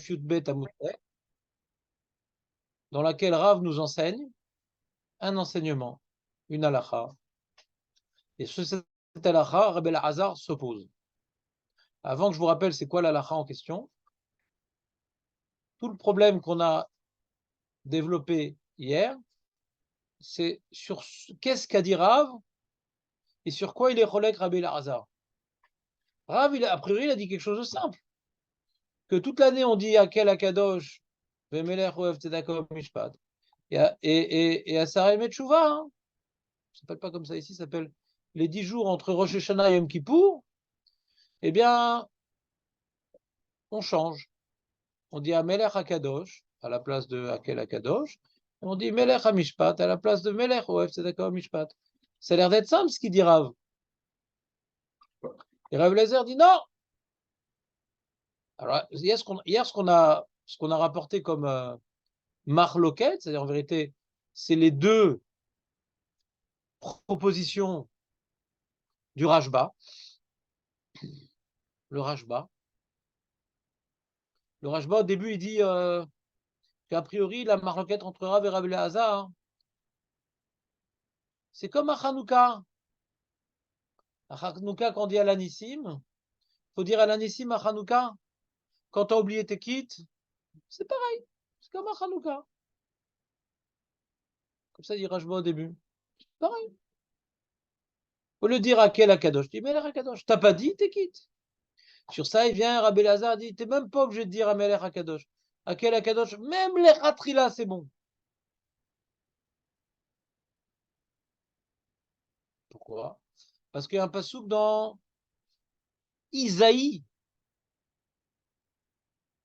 Daf Yud Amud Bet, dans laquelle Rav nous enseigne un enseignement, une halakha. Et sur cette halakha, Rabbi Elazar s'oppose. Avant que je vous rappelle c'est quoi l'halakha en question, tout le problème qu'on a développé hier, c'est sur qu'est-ce qu'a dit Rav et sur quoi il est cholek Rabbi Elazar. Rav, a priori, il a dit quelque chose de simple. Que toute l'année, on dit Akel Akadosh, Vemelech Oev Tzedakah Mishpat. Et à Sarah Metchouva, hein. Ça s'appelle pas comme ça ici, ça s'appelle les 10 jours entre Rosh Hashanah et Yom Kippour. Eh bien, on change. On dit Amelech Akadosh à la place de Akel Akadosh. On dit Melech Mishpat à la place de Melech Oev Tzedakah Mishpat. Ça a l'air d'être simple ce qu'il dit Rav. Et Rav Eliezer dit non. Alors, hier, ce qu'on a rapporté comme marloquette, c'est-à-dire en vérité, c'est les deux propositions du Rashba. Le Rashba. Le Rashba, au début, il dit qu'a priori, la marloquette entre Rav et Rabbi Elazar, c'est comme à Hanouka. À Hanouka, quand on dit à l'Anissim, il faut dire à l'Anissim à Hanouka. Quand tu as oublié tes kits, c'est pareil. C'est comme à Hanouka. Comme ça, il dit Rashba au début. Pareil. Au lieu de dire à quel Akadosh, tu dis Melech Akadosh. T'as pas dit tes kits. Sur ça, il vient, Rabbi Elazar dit, t'es même pas obligé de dire à Melech Akadosh. À quel Akadosh, même les Khatrila, c'est bon. Pourquoi? Parce qu'il y a un pasouk dans Isaïe,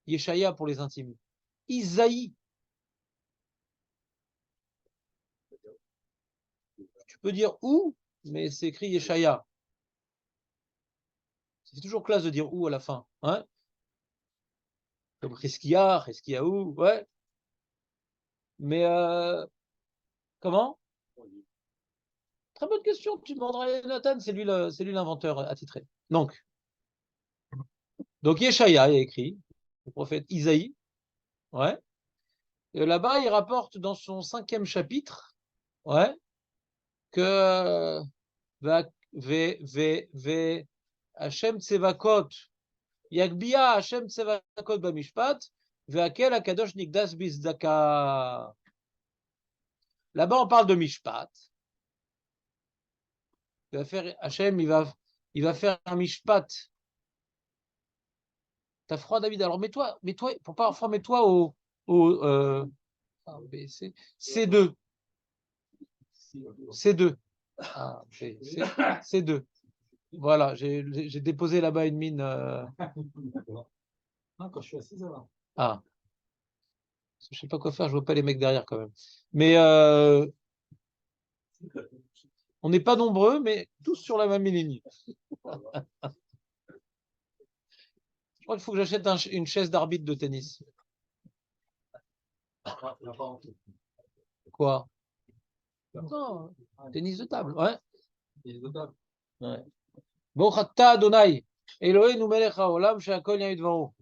Yeshaya pour les intimes. Isaïe. Tu peux dire où, mais c'est écrit Yeshaya. C'est toujours classe de dire où à la fin. Hein? Comme Cheskiaou, ouais. Mais comment? Très bonne question, tu demanderas à Nathan, c'est lui l'inventeur attitré. Donc Yeshaya est écrit, le prophète Isaïe, ouais. Et là-bas, il rapporte dans son 5e chapitre, ouais, que Hashem Tsevakot, Yagbia Hashem Tsevakot Bamishpat, Ve'akel Akadosh Nikdas Bizdaka. Là-bas, on parle de Mishpat. Hashem, il va faire un Mishpat. T'as froid, David? Alors mets-toi, pour pas avoir froid, mets-toi au A, B, C, C2. C2. A, B, C, C2. Voilà, j'ai déposé là-bas une mine. Non, quand je suis assis, ça va. Ah. Je sais pas quoi faire, je vois pas les mecs derrière quand même. Mais on n'est pas nombreux, mais tous sur la même ligne. Je crois qu'il faut que j'achète une chaise d'arbitre de tennis. Quoi? Non, tennis de table, ouais. Tennis de table. Ouais. Bon, Chatta Adonai, Eloheinu melech haolam she'akol ya'id varo.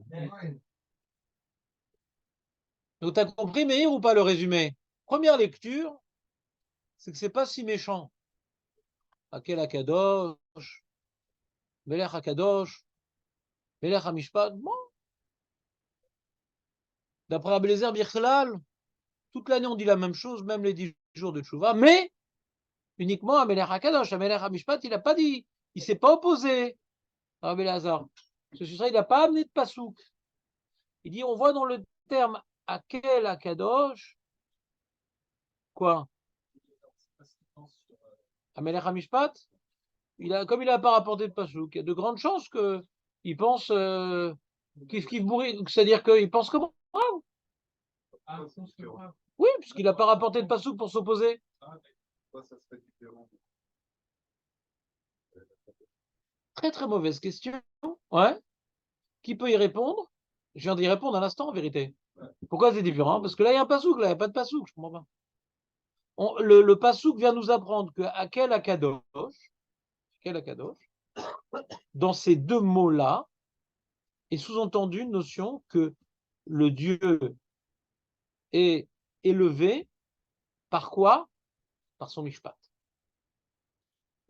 Donc, tu as compris, Meir, ou pas le résumé? Première lecture, c'est que c'est pas si méchant. Akel Akadosh, Melech Akadosh, Melech Hamishpat. Bon. D'après Rabbi Eliezer Birchlal, toute l'année on dit la même chose, même les 10 jours de Tchouva, mais uniquement à Melech Akadosh, à Melech Hamishpat, il n'a pas dit, il ne s'est pas opposé à Rabbi Eliezer. Sur ça, il n'a pas amené de pasouk. Il dit, on voit dans le terme Akel Akadosh, quoi? Amelech Hamishpat, comme il n'a pas rapporté de pasouk, il y a de grandes chances qu'il pense qu'il bourri, c'est-à-dire qu'il pense comment? Oui, puisqu'il n'a pas rapporté de pasouk pour s'opposer. Très très mauvaise question. Ouais. Qui peut y répondre? Je viens d'y répondre à l'instant en vérité. Pourquoi c'est différent? Parce que là il y a un pasouk, là il n'y a pas de pasouk, je comprends pas. Le pasouk vient nous apprendre que Akel Akadosh, dans ces deux mots-là, est sous-entendu une notion que le Dieu est élevé par quoi? Par son mishpat.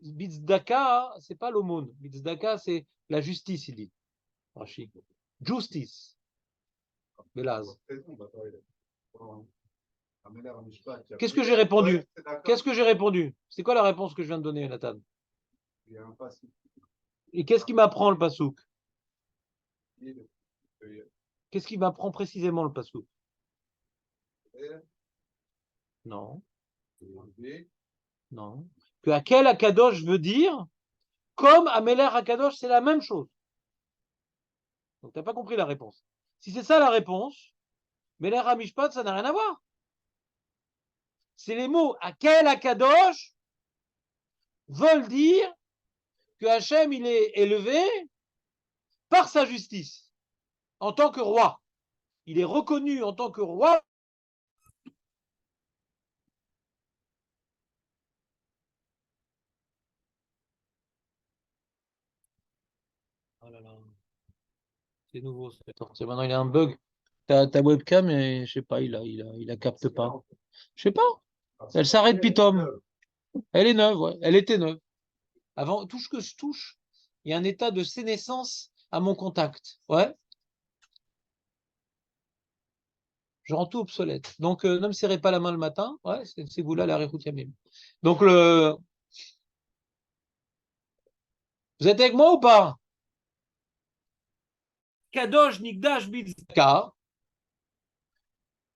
Bitzdaka, c'est pas l'aumône. Bitzdaka, c'est la justice, il dit. Rashi. Justice. Belaz. Qu'est-ce que j'ai répondu? Qu'est-ce que j'ai répondu? C'est quoi la réponse que je viens de donner, Nathan? Et qu'est-ce qui m'apprend le pasouk? Qu'est-ce qui m'apprend précisément le pasouk? Non. Non. Que Akel Akadosh veut dire, comme Ameler Akadosh, c'est la même chose. Donc, tu n'as pas compris la réponse. Si c'est ça la réponse, Meler Hamishpat, ça n'a rien à voir. C'est les mots Akel Akadosh veulent dire que Hachem, il est élevé par sa justice, en tant que roi. Il est reconnu en tant que roi. Oh là là. C'est nouveau. C'est maintenant, il y a un bug. Ta webcam, et, je sais pas, il a capte pas. Je sais pas. Elle s'arrête pitom. Elle est neuve, ouais. Elle était neuve. Avant, tout ce que je touche, il y a un état de sénescence à mon contact. Ouais. Je rends tout obsolète. Donc, ne me serrez pas la main le matin. Ouais, c'est vous là, la réroute Yamim. Donc, vous êtes avec moi ou pas? Kadosh Nikdash Bitzaka.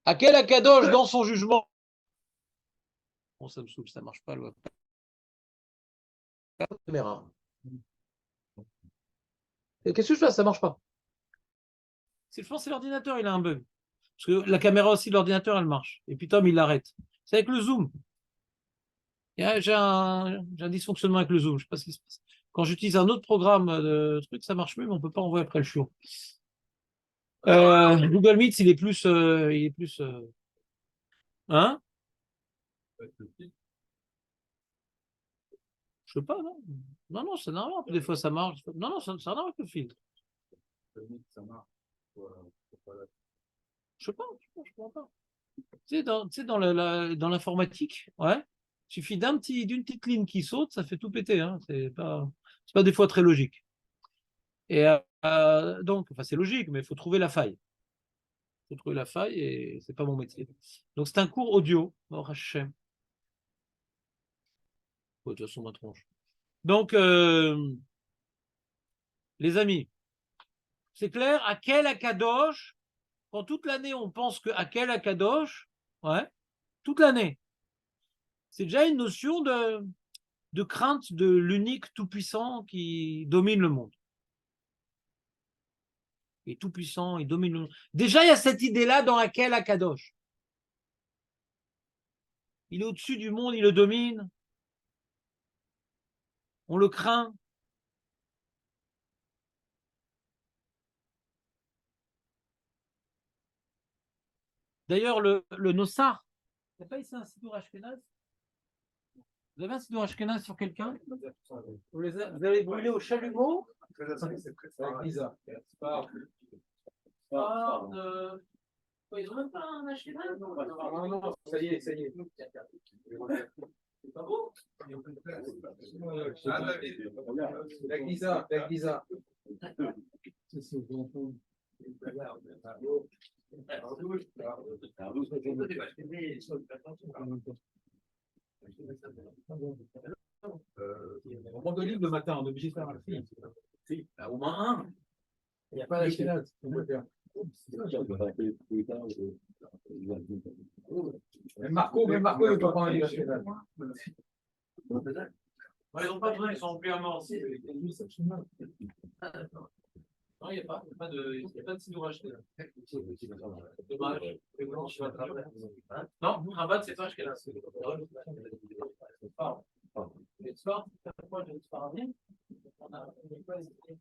À quel Akadosh dans son jugement? Bon, ça me saoule, ça marche pas. Le caméra. Qu'est-ce que je fais? Ça marche pas. Je pense que c'est l'ordinateur, il a un bug. Parce que la caméra aussi de l'ordinateur, elle marche. Et puis Tom, il l'arrête. C'est avec le zoom. J'ai un dysfonctionnement avec le zoom. Je sais pas ce qui se passe. Quand j'utilise un autre programme de truc, ça marche mieux, mais on peut pas envoyer après le chiot. Google Meet, il est plus. Hein? Je sais pas, non. Non, non, c'est normal. Des fois, ça marche. Non, non, ça n'a rien avec le filtre. Je sais pas, je comprends pas. Tu sais, dans l'informatique, ouais, il suffit d'une petite ligne qui saute, ça fait tout péter. Hein. C'est pas des fois très logique. Et donc, enfin, c'est logique, mais il faut trouver la faille. Il faut trouver la faille et c'est pas mon métier. Donc, c'est un cours audio. Oh, Hachem. Oh, de toute façon, ma tronche. Donc, les amis, c'est clair, à quel Akadosh, quand toute l'année on pense que à quel Akadosh, ouais, toute l'année, c'est déjà une notion de crainte de l'unique tout-puissant qui domine le monde. Il est tout-puissant, il domine le monde. Déjà, il y a cette idée-là dans laquelle Akadosh. Il est au-dessus du monde, il le domine. On le craint. D'ailleurs, le Nossar, il n'y a pas ici un Sidour Ashkenaz? Vous avez un Sidour Ashkenaz sur quelqu'un? Vous avez brûlé au chalumeau? Ils n'ont même pas un Ashkenaz? Non, non, ça y est, ça y est. C'est pas beau? La Giza, la Giza. On prend 2 livres le matin, on est obligé de faire un film. Si, au moins un. Il n'y a pas d'Ashkenaz. Même Marco, il ne peut pas prendre un livre d'Ashkenaz. Ils n'ont pas besoin, ils sont plus à mort. Non, il n'y a pas de Sidour Ashkenaz. Dommage. Non, Rabat, c'est pas Ashkenaz. Les soirs, pourquoi je ne pas rien? On a pas hésité.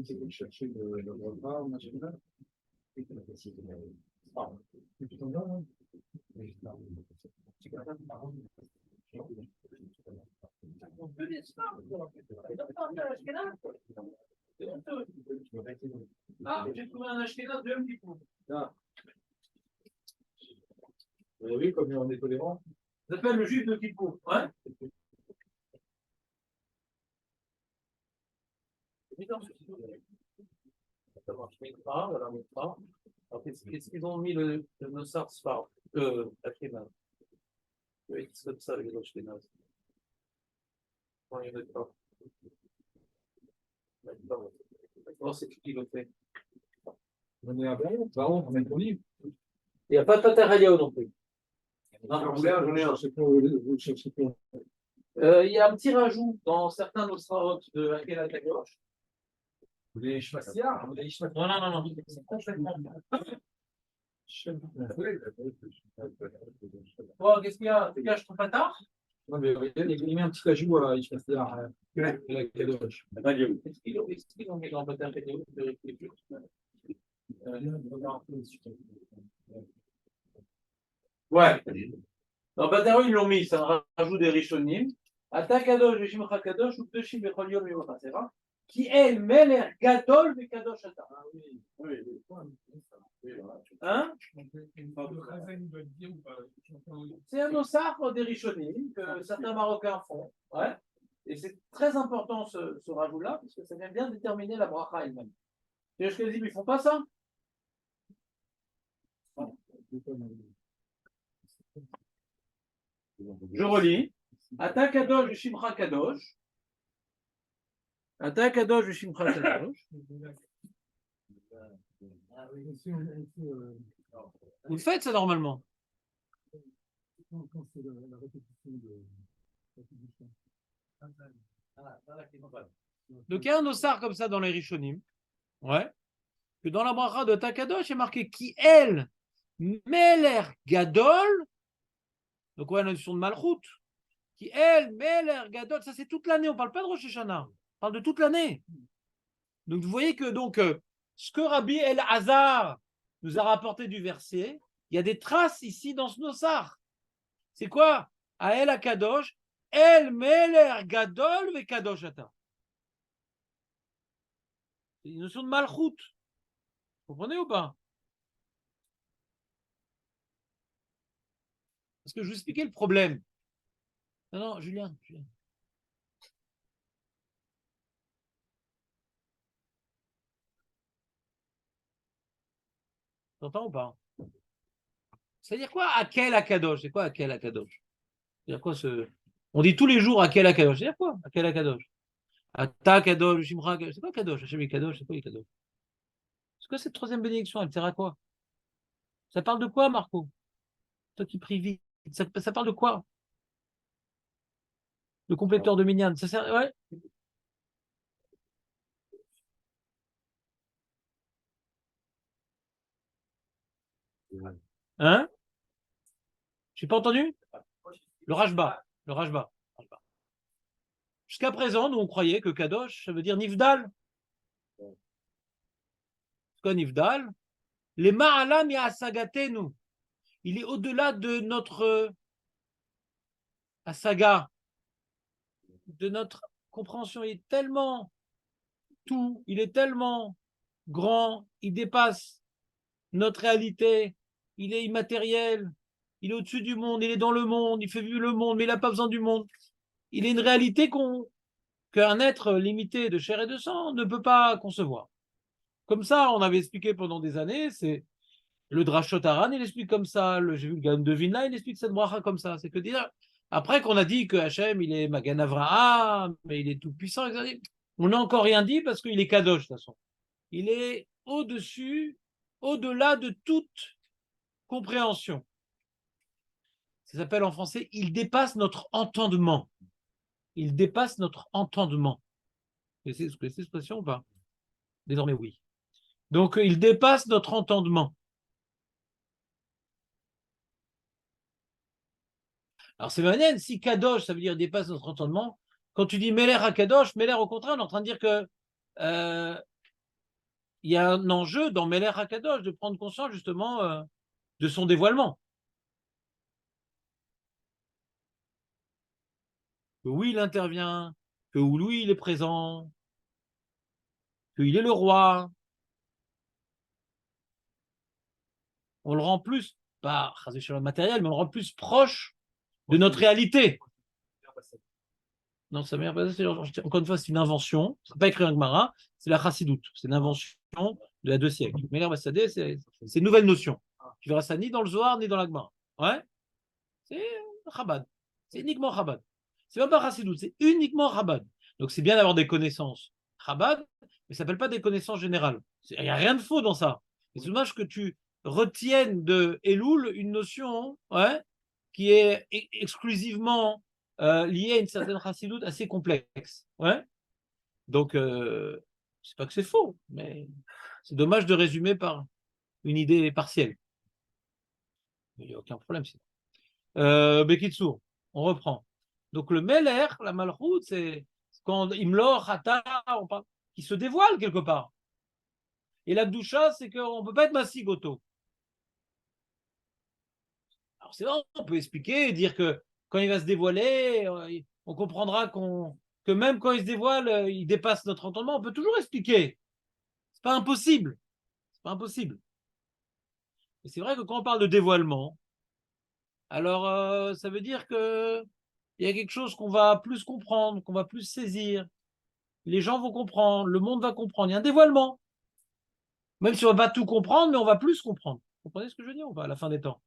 C'est pour chercher le repas en Ashkenaz. On peut les soirs. On peut pas en Ashkenaz. Ah, j'ai trouvé un Ashkenaz de Yom Kippour. Ah. Vous avez vu comme on est tolérant? Ça s'appelle le juif de Kippour. Ouais. Qu'est-ce qu'ils ont mis le Nossar Sfar Ashkenaz. Oui, c'est comme ça, les Ashkenaz. Non, il n'y en a pas. D'accord, c'est qui le fait. On est à Berlin, pardon, on est pour livre. Il n'y a pas de Tatar Eliyahu non plus. J'en ai un. Vous cherchez pour. Il y a un petit rajout dans certains Nosrarot de laquelle à gauche. Vous voulez Shmasia? Vous voulez Shmasia? Non, non, non, non. C'est complètement bien. Bon, qu'est-ce qu'il y a? Je trouve pas tard. Non, mais il met un petit ajout à Ishmasia. Kadosh. Est-ce qu'ils ont mis dans le Tatar Eliyahu? Ouais. Dans Badaro, ils l'ont mis, c'est un rajout des Rishonim. Ata Kadosh, Veshimcha Kadosh, ou Peshim Bechol Yom Yom HaSera, qui est le Meler Gadol de Kadosh Ata. Ah oui, hein? C'est un ossard des Rishonim que certains Marocains font. Ouais. Et c'est très important ce rajout-là, parce que ça vient bien déterminer la bracha elle-même. Les Ashkenazim, ils font pas ça? Je relis. Ata Kadosh Veshimcha Kadosh. Ata Kadosh Veshimcha Kadosh. Vous le faites ça normalement. Donc il y a un ossard comme ça dans les Rishonim. Ouais. Que dans la bracha de Takadosh, il est marqué qui elle, Meler Gadol. Donc ouais, la notion de Malchut. Qui elle, Meler Gadol. Ça c'est toute l'année. On ne parle pas de Rosh Hashanah. On parle de toute l'année. Donc vous voyez que ce que Rabbi El-Hazar nous a rapporté du verset, il y a des traces ici dans ce Nossar. C'est quoi? Ael Akadosh, El Meler Gadol ve Kadosh Ata. C'est une notion de Malchut. Vous comprenez ou pas? Parce que je vous expliquais le problème. Non, non, Julien. T'entends ou pas? C'est-à-dire quoi, Akel Akadosh? C'est quoi Akel Akadosh? C'est-à-dire quoi ce. On dit tous les jours Akel Akadosh. C'est-à-dire quoi Akel Akadosh? Ata Kadosh, Shimra Kadosh. C'est quoi Kadosh? Hachem Kadosh, c'est quoi les Kadosh? C'est quoi cette troisième bénédiction? Elle sert à quoi? Ça parle de quoi, Marco? Toi qui pries vite. Ça parle de quoi? Le compléteur de Minyan. Ça sert. Ouais. Hein? Je n'ai pas entendu? Le Rajba. Le Rajba. Jusqu'à présent, nous on croyait que Kadosh, ça veut dire Nifdal. C'est quoi Nifdal? Les Ma'alam Asagatenu. Il est au-delà de notre Asaga, de notre compréhension. Il est tellement tout, il est tellement grand, il dépasse notre réalité, il est immatériel, il est au-dessus du monde, il est dans le monde, il fait vivre le monde, mais il n'a pas besoin du monde. Il est une réalité qu'un être limité de chair et de sang ne peut pas concevoir. Comme ça, on avait expliqué pendant des années, c'est le Drashot Haran, il explique comme ça, j'ai vu le Gaon de Vilna, il explique cette bracha comme ça. C'est que dire, après qu'on a dit que Hachem, il est Magan Avraham, mais il est tout puissant, on n'a encore rien dit parce qu'il est Kadosh, de toute façon. Il est au-dessus, au-delà de toute compréhension. Ça s'appelle en français, il dépasse notre entendement. Il dépasse notre entendement. Vous connaissez cette expression ou pas? Désormais, oui. Donc, il dépasse notre entendement. Alors, c'est malin, si Kadosh, ça veut dire dépasse notre entendement, quand tu dis Meler à Kadosh, Meler, au contraire, on est en train de dire que il y a un enjeu dans Meler à Kadosh de prendre conscience justement de son dévoilement. Que oui, il intervient, que oui, il est présent, qu'il est le roi. On le rend plus, pas matériel, mais on le rend plus proche de notre réalité. Non, sa mère, encore une fois, c'est une invention. Ce n'est pas écrit en Gemara, c'est la chassidoute. C'est une invention de la 2 siècles. Meir Bassadeh, c'est une nouvelle notion. Tu verras ça ni dans le Zohar, ni dans la Gemara. Ouais, c'est Chabad. C'est uniquement Chabad. C'est même pas chassidoute, c'est uniquement Chabad. Donc c'est bien d'avoir des connaissances Chabad, mais ça s'appelle pas des connaissances générales. Il n'y a rien de faux dans ça. C'est dommage que tu retiennes de Elul une notion, ouais, qui est exclusivement liée à une certaine chassidoute assez complexe. Ouais. Donc, c'est pas que c'est faux, mais c'est dommage de résumer par une idée partielle. Il n'y a aucun problème. Bekitsour, on reprend. Donc le Meler, la Malchout, c'est quand Imlor, Hata, qui se dévoile quelque part. Et la Doucha, c'est qu'on ne peut pas être Massigoto. Alors c'est vrai, on peut expliquer et dire que quand il va se dévoiler, on comprendra que même quand il se dévoile, il dépasse notre entendement. On peut toujours expliquer. C'est pas impossible. C'est pas impossible. Et c'est vrai que quand on parle de dévoilement, alors ça veut dire que il y a quelque chose qu'on va plus comprendre, qu'on va plus saisir. Les gens vont comprendre, le monde va comprendre. Il y a un dévoilement. Même si on ne va pas tout comprendre, mais on va plus comprendre. Vous comprenez ce que je veux dire ou pas à la fin des temps?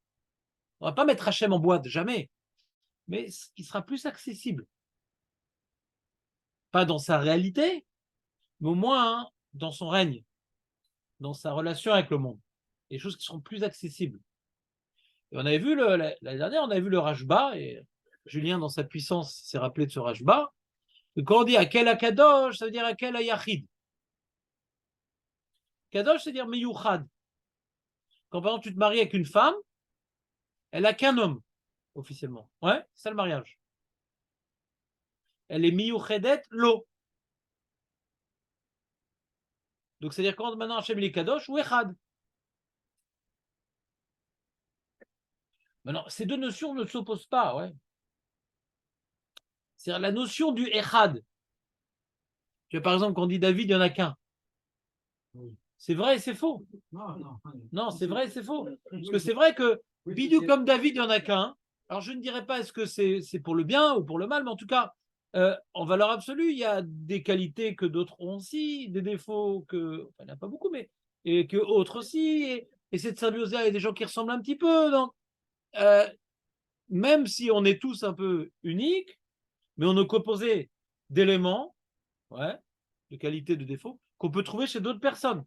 On ne va pas mettre Hachem en boîte, jamais. Mais ce qui sera plus accessible. Pas dans sa réalité, mais au moins hein, dans son règne, dans sa relation avec le monde. Des choses qui seront plus accessibles. Et on avait vu l'année dernière, on avait vu le Rashba, et Julien, dans sa puissance, s'est rappelé de ce Rashba. Et quand on dit Akel Akadosh, ça veut dire Akel Ayachid. Kadosh, c'est-à-dire Meyuchad. Quand par exemple tu te maries avec une femme, elle n'a qu'un homme, officiellement. Ouais, c'est ça le mariage. Elle est Miyuchedet Lo. Donc c'est-à-dire quand maintenant Hachem il est Kadosh ou Echad. Maintenant, ces deux notions ne s'opposent pas, ouais. C'est-à-dire la notion du Echad. Tu vois, par exemple, quand on dit David, il n'y en a qu'un. C'est vrai et c'est faux. Non, c'est vrai et c'est faux. Parce que c'est vrai que Bidou comme David, il n'y en a qu'un. Alors je ne dirais pas est-ce que c'est pour le bien ou pour le mal, mais en tout cas, en valeur absolue, il y a des qualités que d'autres ont aussi, des défauts que, enfin, il n'y en a pas beaucoup, mais et que autres aussi. Et cette symbiose-là, il y a des gens qui ressemblent un petit peu. Donc, même si on est tous un peu uniques, mais on est composé d'éléments, ouais, de qualités, de défauts, qu'on peut trouver chez d'autres personnes.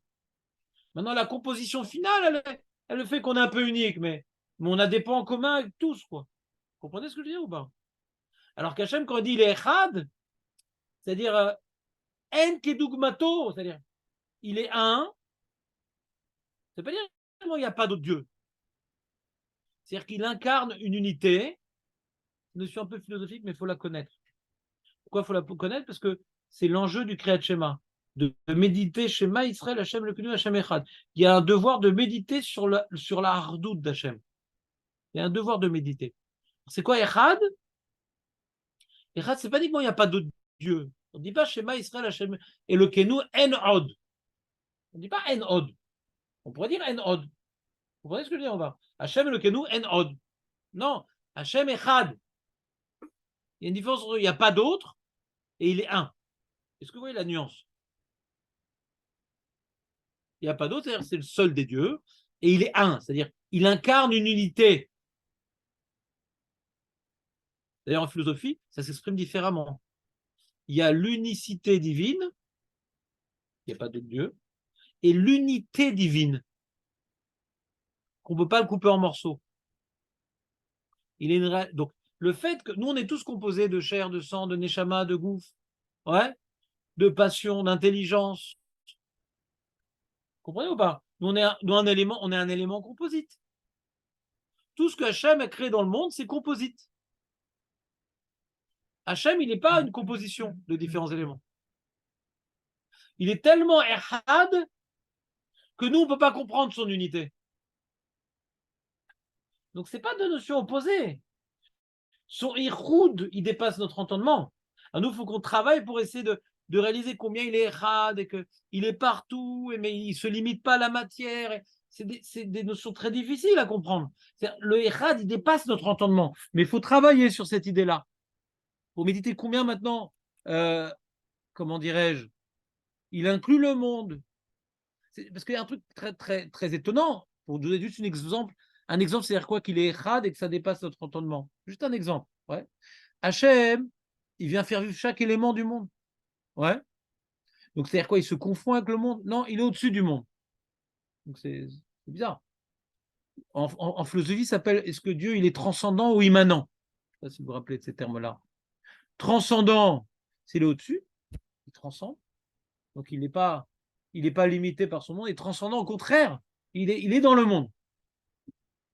Maintenant, la composition finale, elle fait qu'on est un peu unique, mais on a des points en commun avec tous, quoi. Vous comprenez ce que je veux dire ou pas? Alors qu'Hachem, quand il dit il est Echad, c'est-à-dire En Kedugmato, c'est-à-dire il est un, ça veut pas dire qu'il n'y a pas d'autre Dieu. C'est-à-dire qu'il incarne une unité, une notion un peu philosophique, mais il faut la connaître. Pourquoi il faut la connaître? Parce que c'est l'enjeu du Kriyat Shema, de méditer Shema Israël, Hachem le Kenu, Hachem Echad. Il y a un devoir de méditer sur la hardoute d'Hachem. Il y a un devoir de méditer. C'est quoi Echad? Echad, c'est pas uniquement il n'y a pas d'autre Dieu. On ne dit pas Shema Israël, Hachem et le Kenu, En Od. On ne dit pas En Od. On pourrait dire En Od. Vous voyez ce que je veux dire? On va. Hachem et le Kenu, En Od. Non, Hachem Echad. Il y a une différence entre il n'y a pas d'autre et il est un. Est-ce que vous voyez la nuance? Il n'y a pas d'autre, c'est-à-dire c'est le seul des dieux, et il est un, c'est-à-dire il incarne une unité. D'ailleurs, en philosophie, ça s'exprime différemment. Il y a l'unicité divine, il n'y a pas d'autre Dieu, et l'unité divine, qu'on ne peut pas le couper en morceaux. Donc, le fait que nous, on est tous composés de chair, de sang, de neshama, de gouffre, ouais, de passion, d'intelligence. Vous comprenez ou pas? Nous, on est un élément composite. Tout ce que Hachem a créé dans le monde, c'est composite. Hachem, il n'est pas une composition de différents éléments. Il est tellement Echad que nous, on ne peut pas comprendre son unité. Donc, ce n'est pas deux notions opposées. Son Ichoud, il dépasse notre entendement. À nous, il faut qu'on travaille pour essayer de réaliser combien il est Echad et qu'il est partout, mais il ne se limite pas à la matière. C'est des notions très difficiles à comprendre. Le Echad, il dépasse notre entendement. Mais il faut travailler sur cette idée-là. Pour méditer combien maintenant, comment dirais-je, il inclut le monde. Parce qu'il y a un truc très, très, très étonnant. Pour vous donner juste un exemple, c'est-à-dire quoi? Qu'il est Echad et que ça dépasse notre entendement. Juste un exemple. Ouais. Hachem, il vient faire vivre chaque élément du monde. Ouais. Donc, c'est-à-dire quoi? Il se confond avec le monde? Non, il est au-dessus du monde. Donc, c'est bizarre. En philosophie, ça s'appelle est-ce que Dieu, il est transcendant ou immanent? Je ne sais pas si vous vous rappelez de ces termes-là. Transcendant, c'est il est au-dessus. Il transcende. Donc, il n'est pas limité par son monde. Et transcendant, au contraire, il est dans le monde.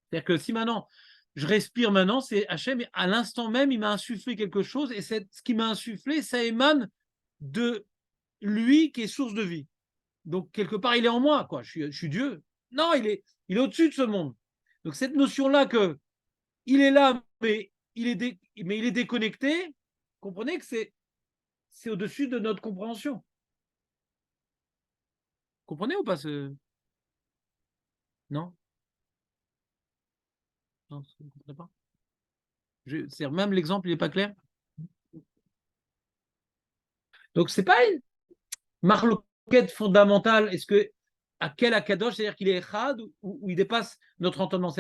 C'est-à-dire que si maintenant, je respire maintenant, c'est Hachem, et à l'instant même, il m'a insufflé quelque chose, et ce qui m'a insufflé, ça émane de lui qui est source de vie. Donc, quelque part, il est en moi, quoi. Je suis Dieu. Non, il est au-dessus de ce monde. Donc, cette notion-là que il est là, mais il est déconnecté, comprenez que c'est au-dessus de notre compréhension. Comprenez ou pas ce... Non? Non, vous ne comprenez pas? Même l'exemple, il n'est pas clair. Donc, c'est pas une marloquette fondamentale. Est-ce que à quel Akadosh, c'est-à-dire qu'il est Echad ou il dépasse notre entendement?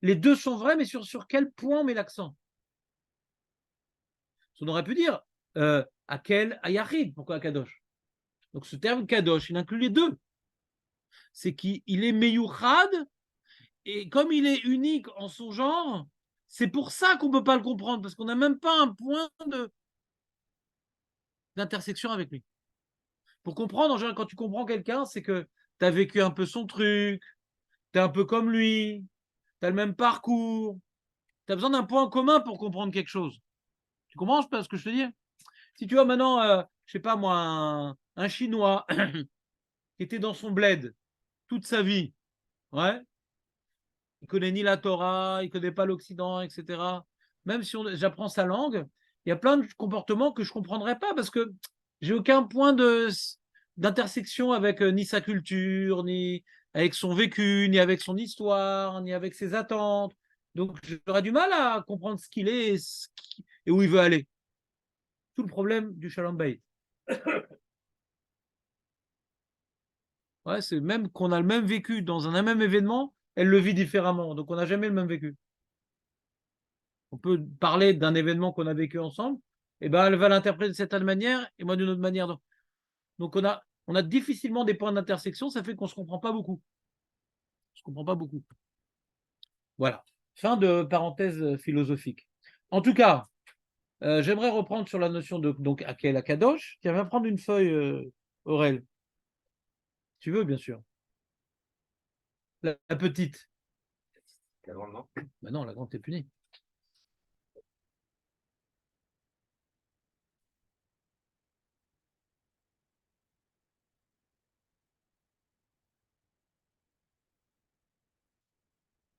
Les deux sont vrais, mais sur quel point on met l'accent? On aurait pu dire à quel Ayachid, pourquoi Akadosh? Donc ce terme Kadosh, il inclut les deux. C'est qu'il est Meyouchad, et comme il est unique en son genre, c'est pour ça qu'on ne peut pas le comprendre, parce qu'on n'a même pas un point d'intersection avec lui. Pour comprendre, en général, quand tu comprends quelqu'un, c'est que tu as vécu un peu son truc, tu es un peu comme lui, tu as le même parcours, tu as besoin d'un point commun pour comprendre quelque chose. Tu comprends ce que je te dis? Si tu vois maintenant, je sais pas moi, un Chinois qui était dans son bled toute sa vie, ouais, il connaît ni la Torah, il connaît pas l'Occident, etc. Même si j'apprends sa langue, il y a plein de comportements que je comprendrais pas parce que j'ai aucun point d'intersection avec ni sa culture, ni avec son vécu, ni avec son histoire, ni avec ses attentes. Donc j'aurais du mal à comprendre ce qu'il est et où il veut aller. Tout le problème du Shalom Bayit. Ouais, c'est même qu'on a le même vécu dans un même événement, elle le vit différemment. Donc on n'a jamais le même vécu. On peut parler d'un événement qu'on a vécu ensemble, et ben elle va l'interpréter de cette manière et moi d'une autre manière. Donc on a difficilement des points d'intersection, ça fait qu'on ne se comprend pas beaucoup. On se comprend pas beaucoup. Voilà. Fin de parenthèse philosophique. En tout cas, j'aimerais reprendre sur la notion de donc Akel Akadosh. Tiens, va prendre une feuille, Aurel. Tu veux, bien sûr. La petite. La grande, non? Ben non, la grande, t'es punie.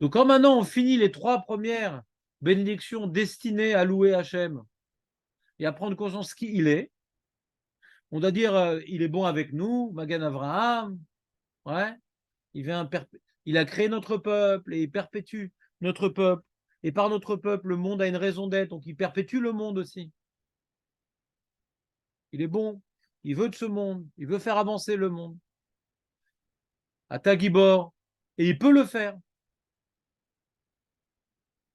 Donc, quand maintenant on finit les 3 premières bénédictions destinées à louer Hachem et à prendre conscience qui il est, on doit dire il est bon avec nous, Magan Avraham, ouais, il a créé notre peuple et il perpétue notre peuple. Et par notre peuple, le monde a une raison d'être, donc il perpétue le monde aussi. Il est bon, il veut de ce monde, il veut faire avancer le monde. À Tagibor, et il peut le faire.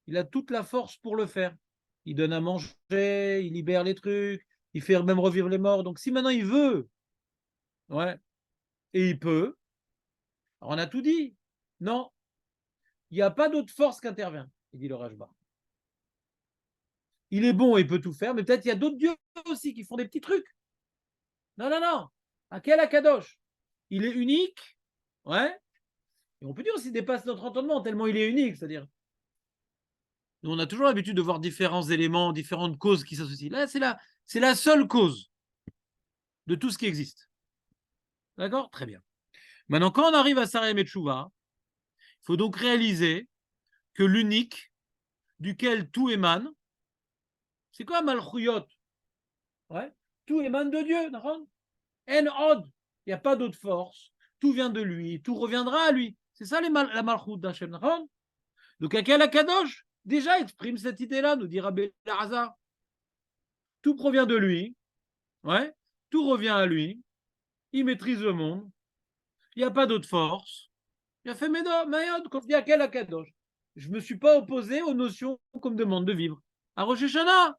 Il a toute la force pour le faire. Il donne à manger, il libère les trucs, il fait même revivre les morts. Donc si maintenant il veut, ouais, et il peut, alors on a tout dit. Non, il n'y a pas d'autre force qui intervient, il dit le Rajba. Il est bon, il peut tout faire, mais peut-être il y a d'autres dieux aussi qui font des petits trucs. Non, non, non. À quel Akadosh? Il est unique, ouais. Et on peut dire aussi dépasse notre entendement tellement il est unique, c'est-à-dire. Nous, on a toujours l'habitude de voir différents éléments, différentes causes qui s'associent. Là, c'est la seule cause de tout ce qui existe. D'accord? Très bien. Maintenant, quand on arrive à Sarem et Tchouva, il faut donc réaliser que l'unique duquel tout émane, c'est quoi Malchuyot? Ouais. Tout émane de Dieu. En od, il n'y a pas d'autre force. Tout vient de lui, tout reviendra à lui. C'est ça la malchoute d'Hachem. Donc, Akel Akadosh, déjà exprime cette idée-là, nous dit Rabbi Elazar. Tout provient de lui, ouais, tout revient à lui, il maîtrise le monde, il n'y a pas d'autre force. Il a fait Mayod, quand je dis Akel Akadosh. Je ne me suis pas opposé aux notions qu'on me demande de vivre. À Rosh Hashanah.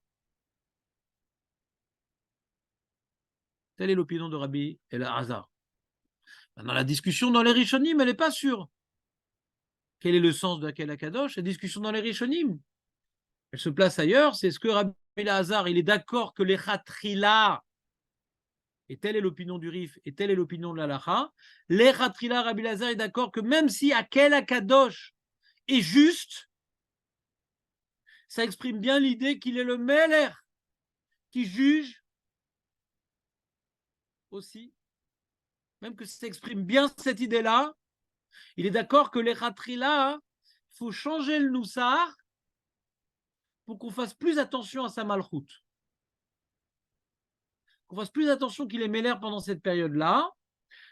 Telle est l'opinion de Rabbi Elazar. Maintenant, la discussion dans les Rishonim, elle n'est pas sûre. Quel est le sens de Akel Akadosh? La discussion dans les Rishonim, elle se place ailleurs. C'est ce que Rabbi Elazar, il est d'accord que les Khatrila, et telle est l'opinion du Rif, et telle est l'opinion de l'Alacha, les Khatrila, Rabbi Elazar est d'accord que même si Akel Akadosh est juste, ça exprime bien l'idée qu'il est le Meler qui juge aussi. Même que ça exprime bien cette idée-là, il est d'accord que les Khatrila, il faut changer le Noussar pour qu'on fasse plus attention à sa malchoute. Qu'on fasse plus attention qu'il est Meler pendant cette période-là.